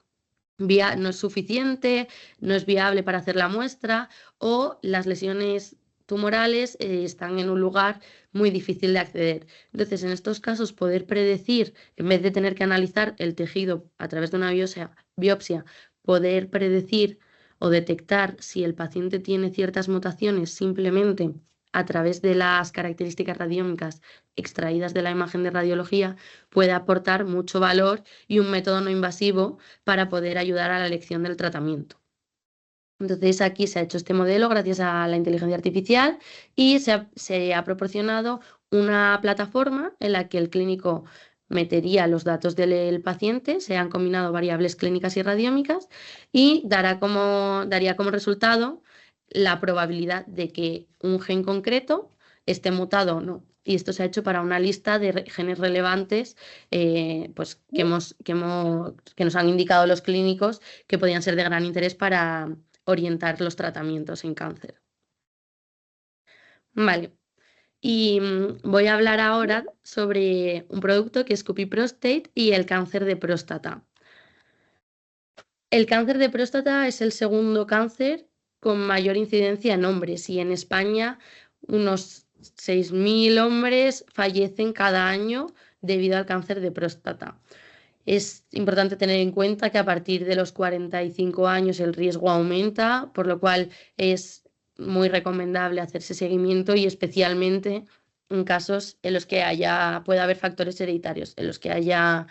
suficiente, no es viable para hacer la muestra, o las lesiones tumorales están en un lugar muy difícil de acceder. Entonces, en estos casos, poder predecir, en vez de tener que analizar el tejido a través de una biopsia, poder predecir o detectar si el paciente tiene ciertas mutaciones simplemente a través de las características radiómicas extraídas de la imagen de radiología, puede aportar mucho valor y un método no invasivo para poder ayudar a la elección del tratamiento. Entonces aquí se ha hecho este modelo gracias a la inteligencia artificial y se ha proporcionado una plataforma en la que el clínico metería los datos del paciente, se han combinado variables clínicas y radiómicas, y daría como resultado la probabilidad de que un gen concreto esté mutado o no. Y esto se ha hecho para una lista de genes relevantes pues, que nos han indicado los clínicos que podían ser de gran interés para orientar los tratamientos en cáncer. Vale, y voy a hablar ahora sobre un producto que es Cupiprostate y el cáncer de próstata. El cáncer de próstata es el segundo cáncer con mayor incidencia en hombres, y en España unos 6.000 hombres fallecen cada año debido al cáncer de próstata. Es importante tener en cuenta que a partir de los 45 años el riesgo aumenta, por lo cual es muy recomendable hacerse seguimiento, y especialmente en casos en los que pueda haber factores hereditarios, en los que haya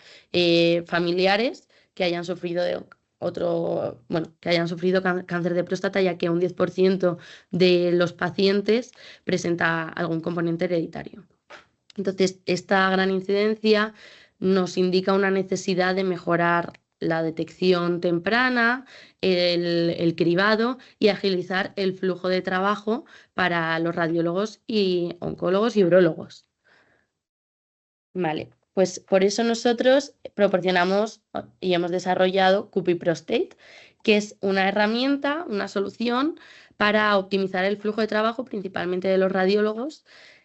familiares que hayan sufrido cáncer de próstata, ya que un 10% de los pacientes presenta algún componente hereditario. Entonces, esta gran incidencia nos indica una necesidad de mejorar la detección temprana, el cribado y agilizar el flujo de trabajo para los radiólogos y oncólogos y urólogos. Vale, pues por eso nosotros proporcionamos y hemos desarrollado Cupiprostate, que es una herramienta, una solución para optimizar el flujo de trabajo, principalmente de los radiólogos,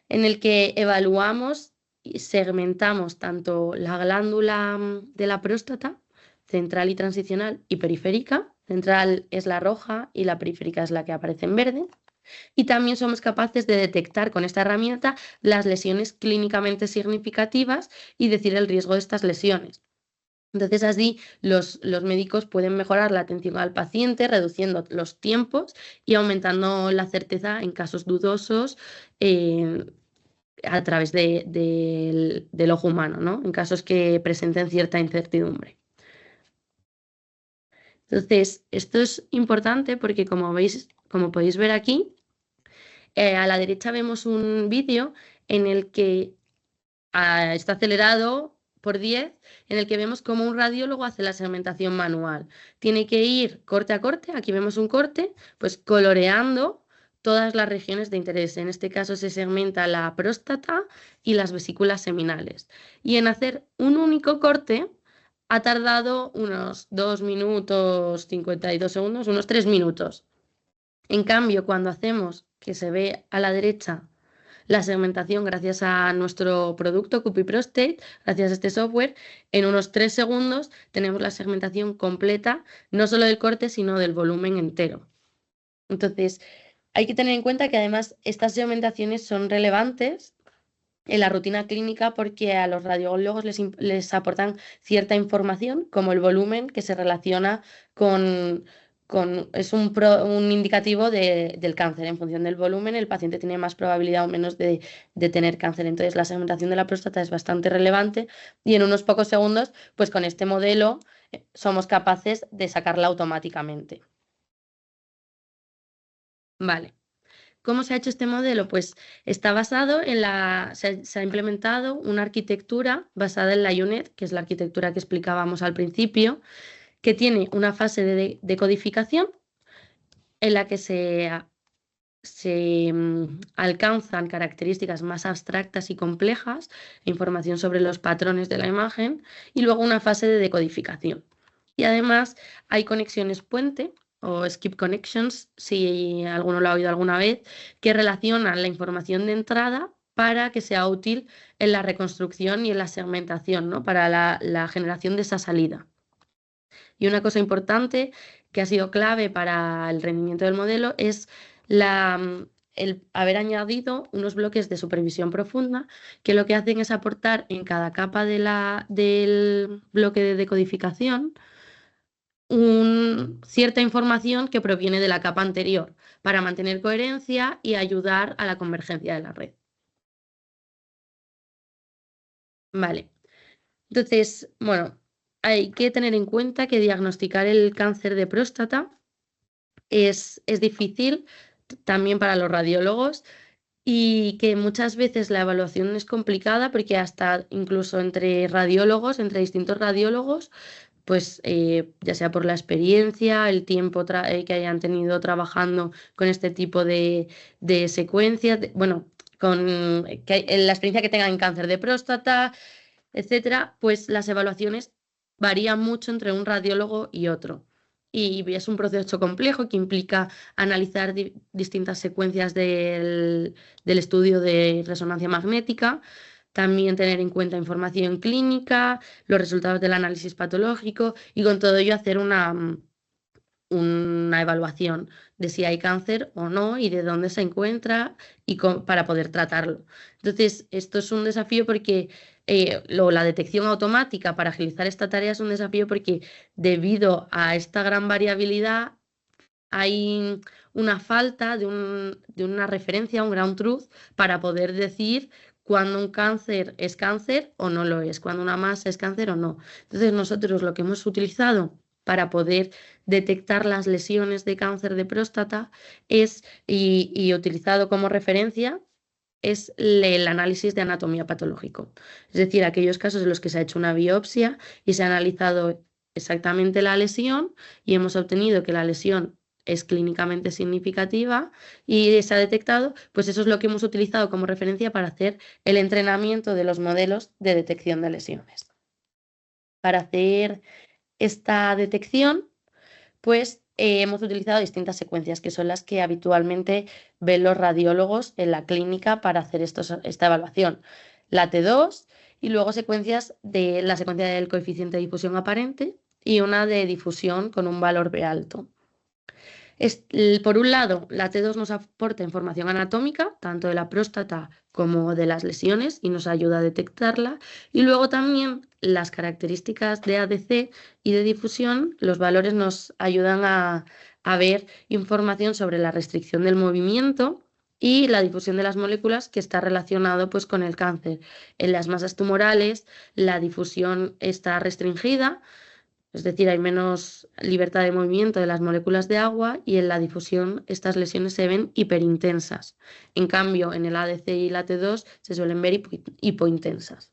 en el que evaluamos y segmentamos tanto la glándula de la próstata, central y transicional, y periférica. Central es la roja y la periférica es la que aparece en verde. Y también somos capaces de detectar con esta herramienta las lesiones clínicamente significativas y decir el riesgo de estas lesiones. Entonces, así los médicos pueden mejorar la atención al paciente, reduciendo los tiempos y aumentando la certeza en casos dudosos a través del ojo humano, ¿no? En casos que presenten cierta incertidumbre. Entonces, esto es importante porque, como podéis ver aquí, a la derecha vemos un vídeo en el que está acelerado por 10, en el que vemos cómo un radiólogo hace la segmentación manual. Tiene que ir corte a corte, aquí vemos un corte, pues coloreando todas las regiones de interés. En este caso se segmenta la próstata y las vesículas seminales. Y en hacer un único corte ha tardado unos 2 minutos 52 segundos, unos 3 minutos. En cambio, cuando hacemos que se ve a la derecha la segmentación gracias a nuestro producto Cupy Prostate, gracias a este software, en unos 3 segundos tenemos la segmentación completa, no solo del corte, sino del volumen entero. Entonces, hay que tener en cuenta que además estas segmentaciones son relevantes en la rutina clínica porque a los radiólogos les aportan cierta información, como el volumen que se relaciona es un indicativo del cáncer. En función del volumen, el paciente tiene más probabilidad o menos de tener cáncer. Entonces, la segmentación de la próstata es bastante relevante y en unos pocos segundos, pues con este modelo somos capaces de sacarla automáticamente. Vale. ¿Cómo se ha hecho este modelo? Pues está basado se ha implementado una arquitectura basada en la UNED, que es la arquitectura que explicábamos al principio, que tiene una fase de decodificación en la que se alcanzan características más abstractas y complejas, información sobre los patrones de la imagen, y luego una fase de decodificación. Y además hay conexiones puente o skip connections, si alguno lo ha oído alguna vez, que relacionan la información de entrada para que sea útil en la reconstrucción y en la segmentación, ¿no? Para la generación de esa salida. Y una cosa importante que ha sido clave para el rendimiento del modelo es el haber añadido unos bloques de supervisión profunda que lo que hacen es aportar en cada capa del bloque de decodificación cierta información que proviene de la capa anterior para mantener coherencia y ayudar a la convergencia de la red. Vale. Entonces, bueno, hay que tener en cuenta que diagnosticar el cáncer de próstata es difícil también para los radiólogos y que muchas veces la evaluación es complicada porque hasta incluso entre radiólogos, entre distintos radiólogos, pues ya sea por la experiencia, el tiempo que hayan tenido trabajando con este tipo de secuencias, bueno, con la experiencia que tengan en cáncer de próstata, etcétera, pues las evaluaciones varían mucho entre un radiólogo y otro. Y es un proceso complejo que implica analizar distintas secuencias del estudio de resonancia magnética, también tener en cuenta información clínica, los resultados del análisis patológico y con todo ello hacer una evaluación de si hay cáncer o no y de dónde se encuentra para poder tratarlo. Entonces, esto es un desafío porque la detección automática para agilizar esta tarea es un desafío porque debido a esta gran variabilidad hay una falta de una referencia, un ground truth, para poder decir cuándo un cáncer es cáncer o no lo es, cuándo una masa es cáncer o no. Entonces, nosotros lo que hemos utilizado para poder detectar las lesiones de cáncer de próstata y utilizado como referencia es el análisis de anatomía patológico. Es decir, aquellos casos en los que se ha hecho una biopsia y se ha analizado exactamente la lesión y hemos obtenido que la lesión es clínicamente significativa y se ha detectado, pues eso es lo que hemos utilizado como referencia para hacer el entrenamiento de los modelos de detección de lesiones. Para hacer esta detección, pues hemos utilizado distintas secuencias que son las que habitualmente ven los radiólogos en la clínica para hacer esta evaluación. La T2 y luego secuencias de la secuencia del coeficiente de difusión aparente y una de difusión con un valor B alto. Por un lado, la T2 nos aporta información anatómica, tanto de la próstata como de las lesiones, y nos ayuda a detectarla. Y luego también las características de ADC y de difusión, los valores nos ayudan a ver información sobre la restricción del movimiento y la difusión de las moléculas que está relacionado pues, con el cáncer. En las masas tumorales, la difusión está restringida. Es decir, hay menos libertad de movimiento de las moléculas de agua y en la difusión estas lesiones se ven hiperintensas. En cambio, en el ADC y la T2 se suelen ver hipointensas.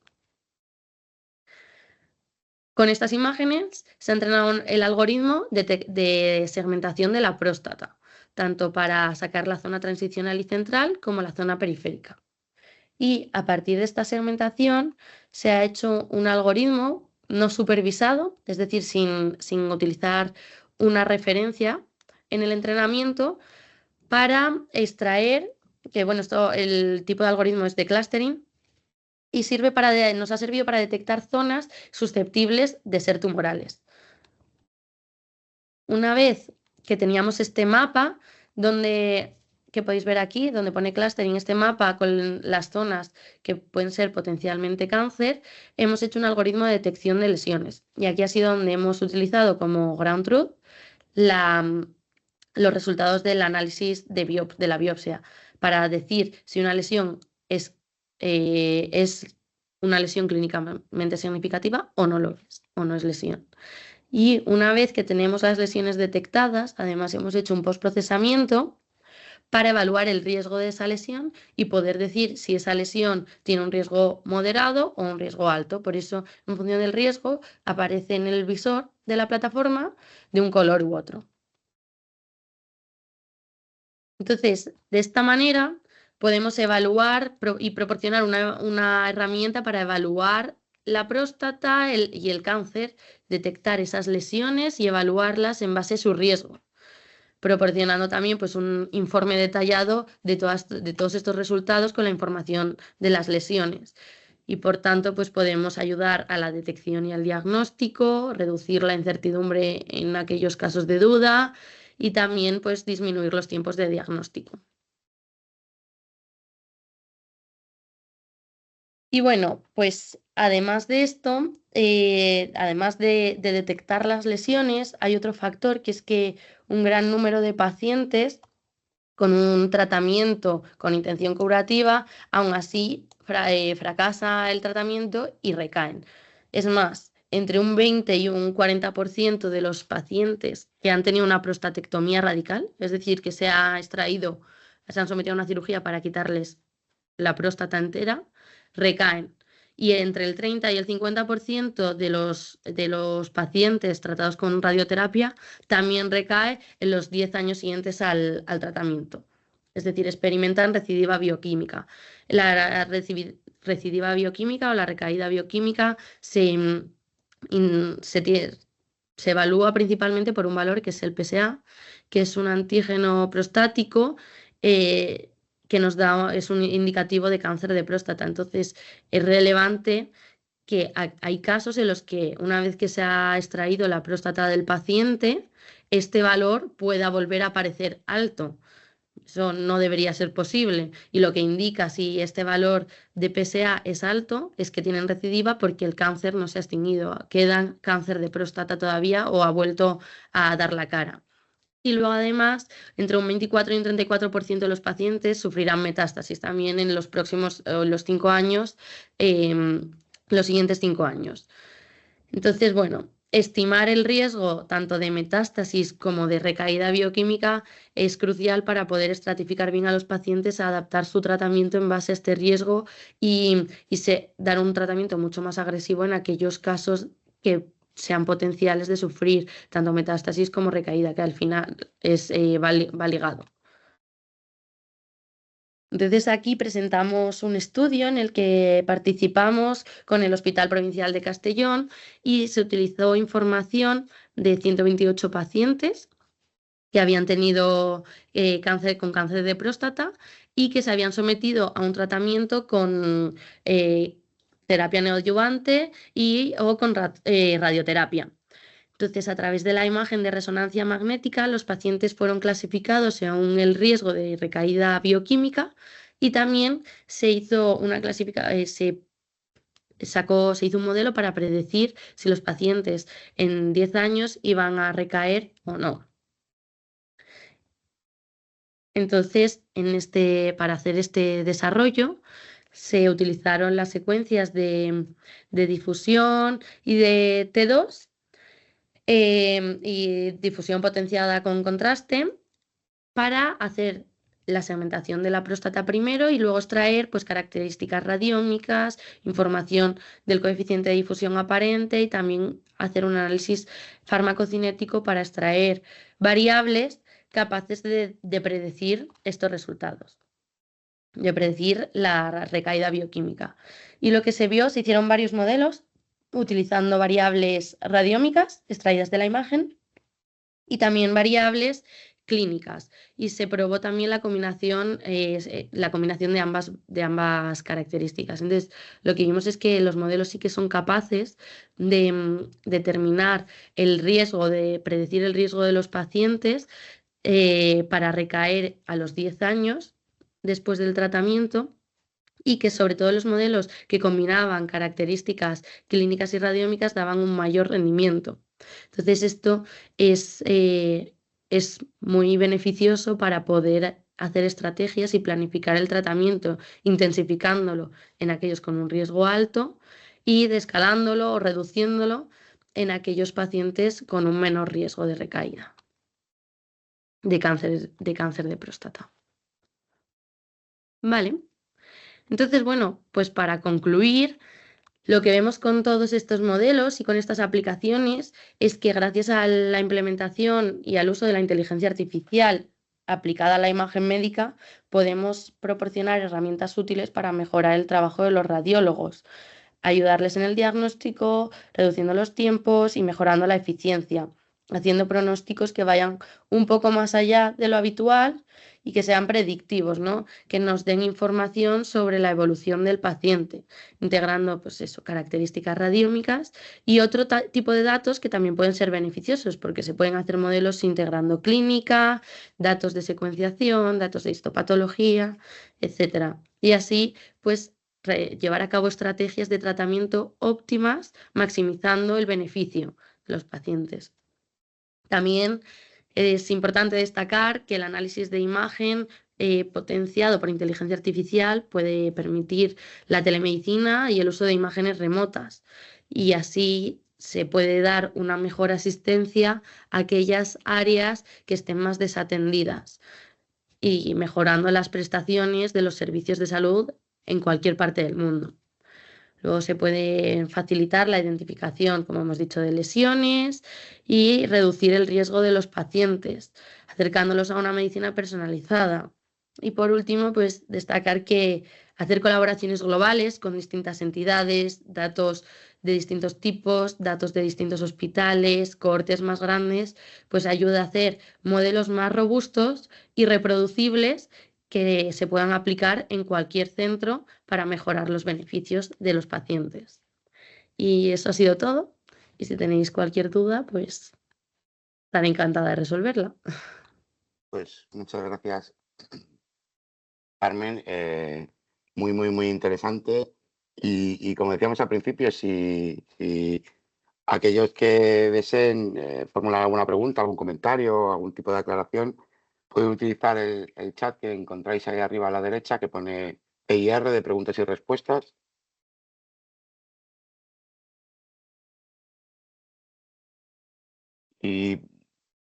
Con estas imágenes se ha entrenado el algoritmo de segmentación de la próstata, tanto para sacar la zona transicional y central como la zona periférica. Y a partir de esta segmentación se ha hecho un algoritmo no supervisado, es decir, sin utilizar una referencia en el entrenamiento, para extraer, que bueno, el tipo de algoritmo es de clustering, y nos ha servido para detectar zonas susceptibles de ser tumorales. Una vez que teníamos este mapa, que podéis ver aquí, donde pone clustering, este mapa con las zonas que pueden ser potencialmente cáncer, hemos hecho un algoritmo de detección de lesiones. Y aquí ha sido donde hemos utilizado como ground truth los resultados del análisis de la biopsia para decir si una lesión es una lesión clínicamente significativa o no lo es, o no es lesión. Y una vez que tenemos las lesiones detectadas, además hemos hecho un postprocesamiento para evaluar el riesgo de esa lesión y poder decir si esa lesión tiene un riesgo moderado o un riesgo alto. Por eso, en función del riesgo, aparece en el visor de la plataforma de un color u otro. Entonces, de esta manera podemos evaluar y proporcionar una herramienta para evaluar la próstata y el cáncer, detectar esas lesiones y evaluarlas en base a su riesgo, proporcionando también pues, un informe detallado de todos estos resultados con la información de las lesiones. Y por tanto, pues podemos ayudar a la detección y al diagnóstico, reducir la incertidumbre en aquellos casos de duda y también pues disminuir los tiempos de diagnóstico. Y bueno, pues además de esto, además de detectar las lesiones, hay otro factor que es que un gran número de pacientes con un tratamiento con intención curativa, aún así fracasa el tratamiento y recaen. Es más, entre un 20 y un 40% de los pacientes que han tenido una prostatectomía radical, es decir, que se han sometido a una cirugía para quitarles la próstata entera, recaen. Y entre el 30 y el 50% de los pacientes tratados con radioterapia también recae en los 10 años siguientes al tratamiento. Es decir, experimentan recidiva bioquímica. La recidiva bioquímica o la recaída bioquímica se evalúa principalmente por un valor que es el PSA, que es un antígeno prostático que es un indicativo de cáncer de próstata. Entonces, es relevante que hay casos en los que una vez que se ha extraído la próstata del paciente, este valor pueda volver a aparecer alto. Eso no debería ser posible. Y lo que indica si este valor de PSA es alto es que tienen recidiva porque el cáncer no se ha extinguido. Queda cáncer de próstata todavía o ha vuelto a dar la cara. Y luego además, entre un 24 y un 34% de los pacientes sufrirán metástasis también en los próximos, los 5 años, los siguientes 5 años. Entonces, bueno, estimar el riesgo tanto de metástasis como de recaída bioquímica es crucial para poder estratificar bien a los pacientes, adaptar su tratamiento en base a este riesgo y dar un tratamiento mucho más agresivo en aquellos casos que sean potenciales de sufrir tanto metástasis como recaída, que al final va ligado. Entonces aquí presentamos un estudio en el que participamos con el Hospital Provincial de Castellón y se utilizó información de 128 pacientes que habían tenido cáncer de próstata y que se habían sometido a un tratamiento con terapia neoadyuvante o con radioterapia. Entonces, a través de la imagen de resonancia magnética, los pacientes fueron clasificados según el riesgo de recaída bioquímica y también se hizo se hizo un modelo para predecir si los pacientes en 10 años iban a recaer o no. Entonces, para hacer este desarrollo, se utilizaron las secuencias de difusión y de T2 y difusión potenciada con contraste para hacer la segmentación de la próstata primero y luego extraer pues, características radiómicas, información del coeficiente de difusión aparente y también hacer un análisis farmacocinético para extraer variables capaces de predecir estos resultados, de predecir la recaída bioquímica. Y lo que se hicieron varios modelos utilizando variables radiómicas extraídas de la imagen y también variables clínicas y se probó también la combinación de ambas características. Entonces, lo que vimos es que los modelos sí que son capaces de determinar el riesgo, de predecir el riesgo de los pacientes para recaer a los 10 años después del tratamiento y que sobre todo los modelos que combinaban características clínicas y radiómicas daban un mayor rendimiento. Entonces esto es muy beneficioso para poder hacer estrategias y planificar el tratamiento, intensificándolo en aquellos con un riesgo alto y descalándolo o reduciéndolo en aquellos pacientes con un menor riesgo de recaída de cáncer de próstata. Vale. Entonces, bueno, pues para concluir, lo que vemos con todos estos modelos y con estas aplicaciones es que gracias a la implementación y al uso de la inteligencia artificial aplicada a la imagen médica, podemos proporcionar herramientas útiles para mejorar el trabajo de los radiólogos, ayudarles en el diagnóstico, reduciendo los tiempos y mejorando la eficiencia, haciendo pronósticos que vayan un poco más allá de lo habitual y que sean predictivos, ¿no? Que nos den información sobre la evolución del paciente, integrando, pues eso, características radiómicas y otro tipo de datos que también pueden ser beneficiosos, porque se pueden hacer modelos integrando clínica, datos de secuenciación, datos de histopatología, etcétera. Y así, pues llevar a cabo estrategias de tratamiento óptimas, maximizando el beneficio de los pacientes. También es importante destacar que el análisis de imagen potenciado por inteligencia artificial puede permitir la telemedicina y el uso de imágenes remotas, y así se puede dar una mejor asistencia a aquellas áreas que estén más desatendidas y mejorando las prestaciones de los servicios de salud en cualquier parte del mundo. Luego se puede facilitar la identificación, como hemos dicho, de lesiones y reducir el riesgo de los pacientes, acercándolos a una medicina personalizada. Y por último, pues destacar que hacer colaboraciones globales con distintas entidades, datos de distintos tipos, datos de distintos hospitales, cohortes más grandes, pues ayuda a hacer modelos más robustos y reproducibles que se puedan aplicar en cualquier centro para mejorar los beneficios de los pacientes. Y eso ha sido todo. Y si tenéis cualquier duda, pues estaré encantada de resolverla. Pues muchas gracias, Carmen. Muy, muy, muy interesante. Y como decíamos al principio, si aquellos que deseen formular alguna pregunta, algún comentario, algún tipo de aclaración, pueden utilizar el chat que encontráis ahí arriba a la derecha, que pone PIR de preguntas y respuestas. Y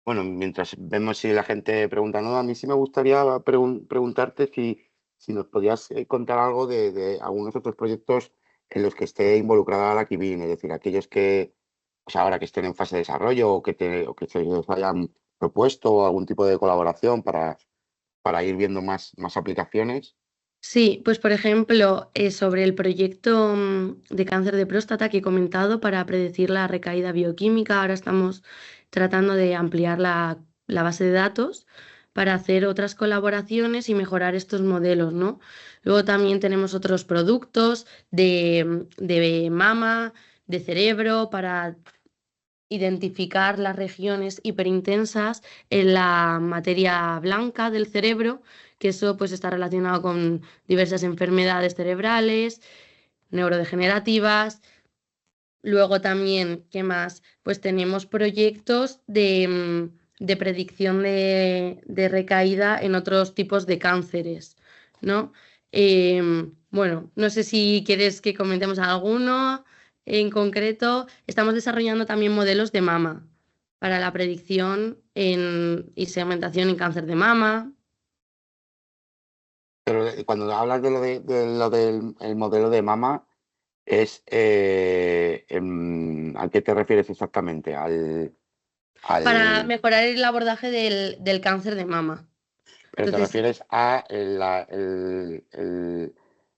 bueno, mientras vemos si la gente pregunta, no, a mí sí me gustaría preguntarte si nos podías contar algo de algunos otros proyectos en los que esté involucrada la Kibin, es decir, aquellos que, pues ahora que estén en fase de desarrollo o que se les hayan propuesto algún tipo de colaboración para ir viendo más aplicaciones. Sí, pues por ejemplo, sobre el proyecto de cáncer de próstata que he comentado para predecir la recaída bioquímica, ahora estamos tratando de ampliar la base de datos para hacer otras colaboraciones y mejorar estos modelos, ¿no? Luego también tenemos otros productos de mama, de cerebro, para identificar las regiones hiperintensas en la materia blanca del cerebro, que eso pues está relacionado con diversas enfermedades cerebrales, neurodegenerativas. Luego también, ¿qué más? Pues tenemos proyectos de predicción de recaída en otros tipos de cánceres, ¿no? Bueno, no sé si quieres que comentemos alguno en concreto. Estamos desarrollando también modelos de mama para la predicción y segmentación en cáncer de mama. Pero cuando hablas de lo del el modelo de mama, ¿a qué te refieres exactamente? Para Al, mejorar el abordaje del cáncer de mama. pero te Entonces, refieres a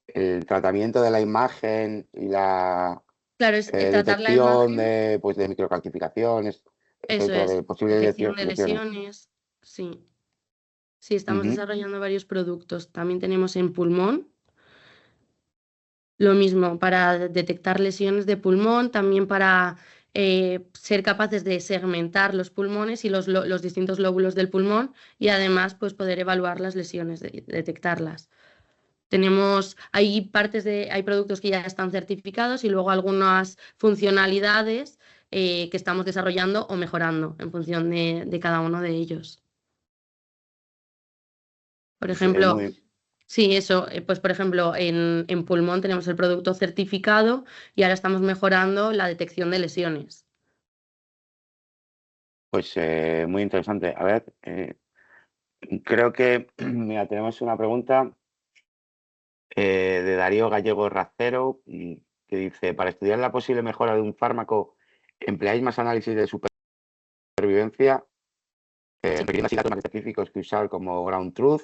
el tratamiento de la imagen y la claro, es tratar la detección imagen. de, pues, de microcalcificaciones, Eso etcétera, es, de posibles detección de lesiones. lesiones, sí. Sí, estamos Ujú. desarrollando varios productos. También tenemos en pulmón, lo mismo, para detectar lesiones de pulmón, también para ser capaces de segmentar los pulmones y los distintos lóbulos del pulmón y además pues poder evaluar las lesiones, detectarlas. Hay productos que ya están certificados y luego algunas funcionalidades que estamos desarrollando o mejorando en función de cada uno de ellos. Por Pues, ejemplo, sí, eso, pues por ejemplo, en pulmón tenemos el producto certificado y ahora estamos mejorando la detección de lesiones. pues muy interesante. A ver, creo que, mira, tenemos una pregunta de Darío Gallego Racero, que dice, para estudiar la posible mejora de un fármaco, ¿empleáis más análisis de supervivencia, requiriendo así datos más específicos que usar como ground truth,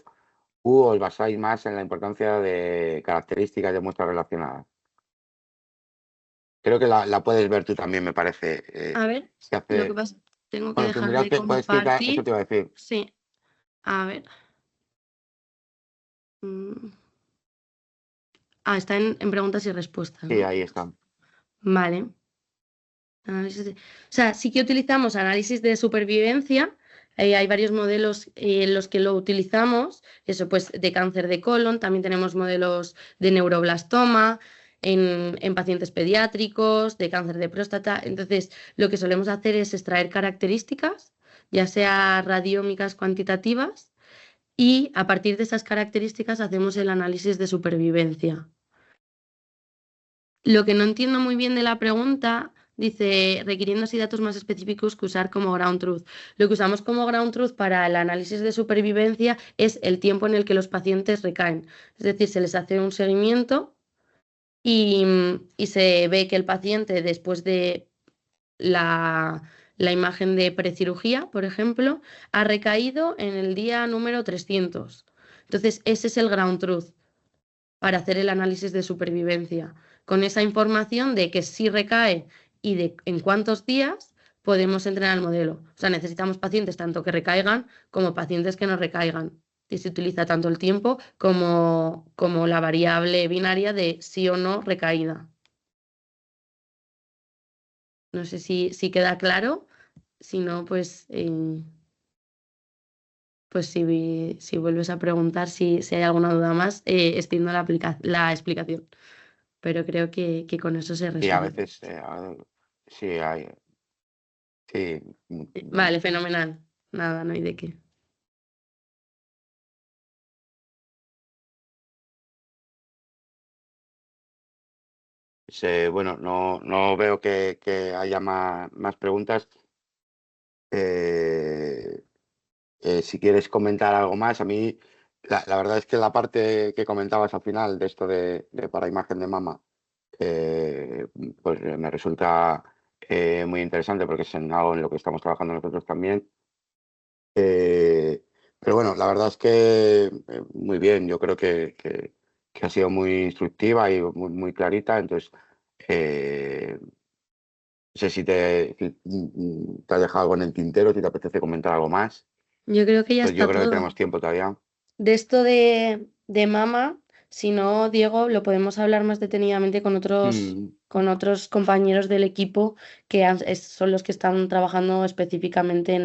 u os basáis más en la importancia de características de muestras relacionadas? Creo que la puedes ver tú también, me parece. A ver, Se lo que hace... pasa, tengo que Bueno, dejar tendrías de que, puedes clicar, eso compartir. te iba a decir. Sí, a ver. mm, está en preguntas y respuestas, Sí, ¿no? ahí está. Vale. O sea, sí que utilizamos análisis de supervivencia. Hay varios modelos en los que lo utilizamos. Eso, pues, de cáncer de colon. También tenemos modelos de neuroblastoma en pacientes pediátricos, de cáncer de próstata. Entonces, lo que solemos hacer es extraer características, ya sea radiómicas cuantitativas, y a partir de esas características hacemos el análisis de supervivencia. Lo que no entiendo muy bien de la pregunta, dice, requiriendo así datos más específicos que usar como ground truth. Lo que usamos como ground truth para el análisis de supervivencia es el tiempo en el que los pacientes recaen. Es decir, se les hace un seguimiento y, y se ve que el paciente después de la imagen de precirugía, por ejemplo, ha recaído en el día número 300. Entonces, ese es el ground truth para hacer el análisis de supervivencia. Con esa información de que sí recae y de en cuántos días podemos entrenar el modelo. O sea, necesitamos pacientes tanto que recaigan como pacientes que no recaigan. Y se utiliza tanto el tiempo como la variable binaria de sí o no recaída. No sé si queda claro. Si no, pues si vuelves a preguntar si hay alguna duda más, extiendo la explicación. Pero creo que con eso se Y a resume. veces, sí, hay, sí, Vale, fenomenal. Nada, no hay de qué. bueno, no veo que haya más preguntas. Eh, si quieres comentar algo más, a mí la verdad es que la parte que comentabas al final de esto de para imagen de mama, eh, pues me resulta muy interesante porque es en algo en lo que estamos trabajando nosotros también. Eh, pero bueno, la verdad es que muy bien, yo creo que ha sido muy instructiva y muy clarita, entonces no sé si te has dejado algo en el tintero, si te apetece comentar algo más. Yo creo que ya Pues yo está creo que tenemos todo. tiempo todavía. De esto de mama, si no, Diego, lo podemos hablar más detenidamente Mm, con otros compañeros del equipo son los que están trabajando específicamente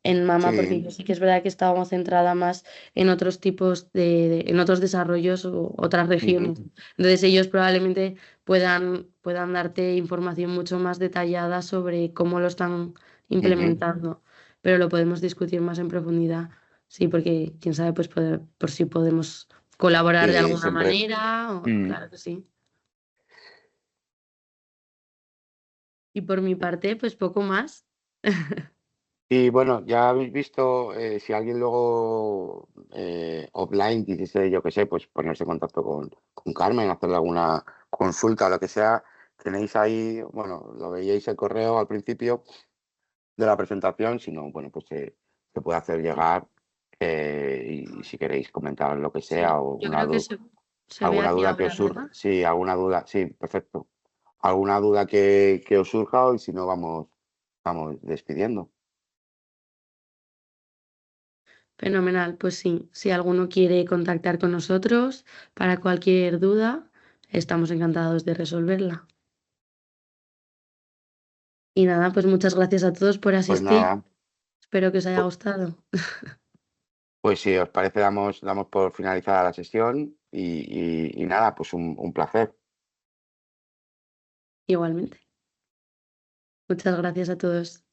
en mama, porque yo sí, sí que es verdad que estábamos centrada más en otros tipos en otros desarrollos o otras ujú, regiones. Entonces ellos probablemente puedan darte información mucho más detallada sobre cómo lo están ujú. implementando, pero lo podemos discutir más en profundidad. Sí, porque quién sabe, pues por si podemos colaborar de Sí, alguna siempre. manera. Mm. Claro que sí. Y por mi parte, pues poco más. Y bueno, ya habéis visto, si alguien luego offline quisiese, yo qué sé, pues ponerse en contacto con Carmen, hacerle alguna consulta o lo que sea, tenéis ahí, bueno, lo veíais el correo al principio de la presentación, si no, bueno, pues se puede hacer llegar y si queréis comentar lo que sea Sí, o yo creo que se ve alguna aquí duda que os ahora, surja, ¿verdad? sí, alguna duda, sí, perfecto. Alguna duda que os surja y si no, vamos despidiendo. Fenomenal, pues sí, si alguno quiere contactar con nosotros para cualquier duda, estamos encantados de resolverla. Y nada, pues muchas gracias a todos por Pues asistir. nada, Espero que os haya pu- gustado. pues si os parece, damos por finalizada la sesión y nada, pues un placer. Igualmente. Muchas gracias a todos.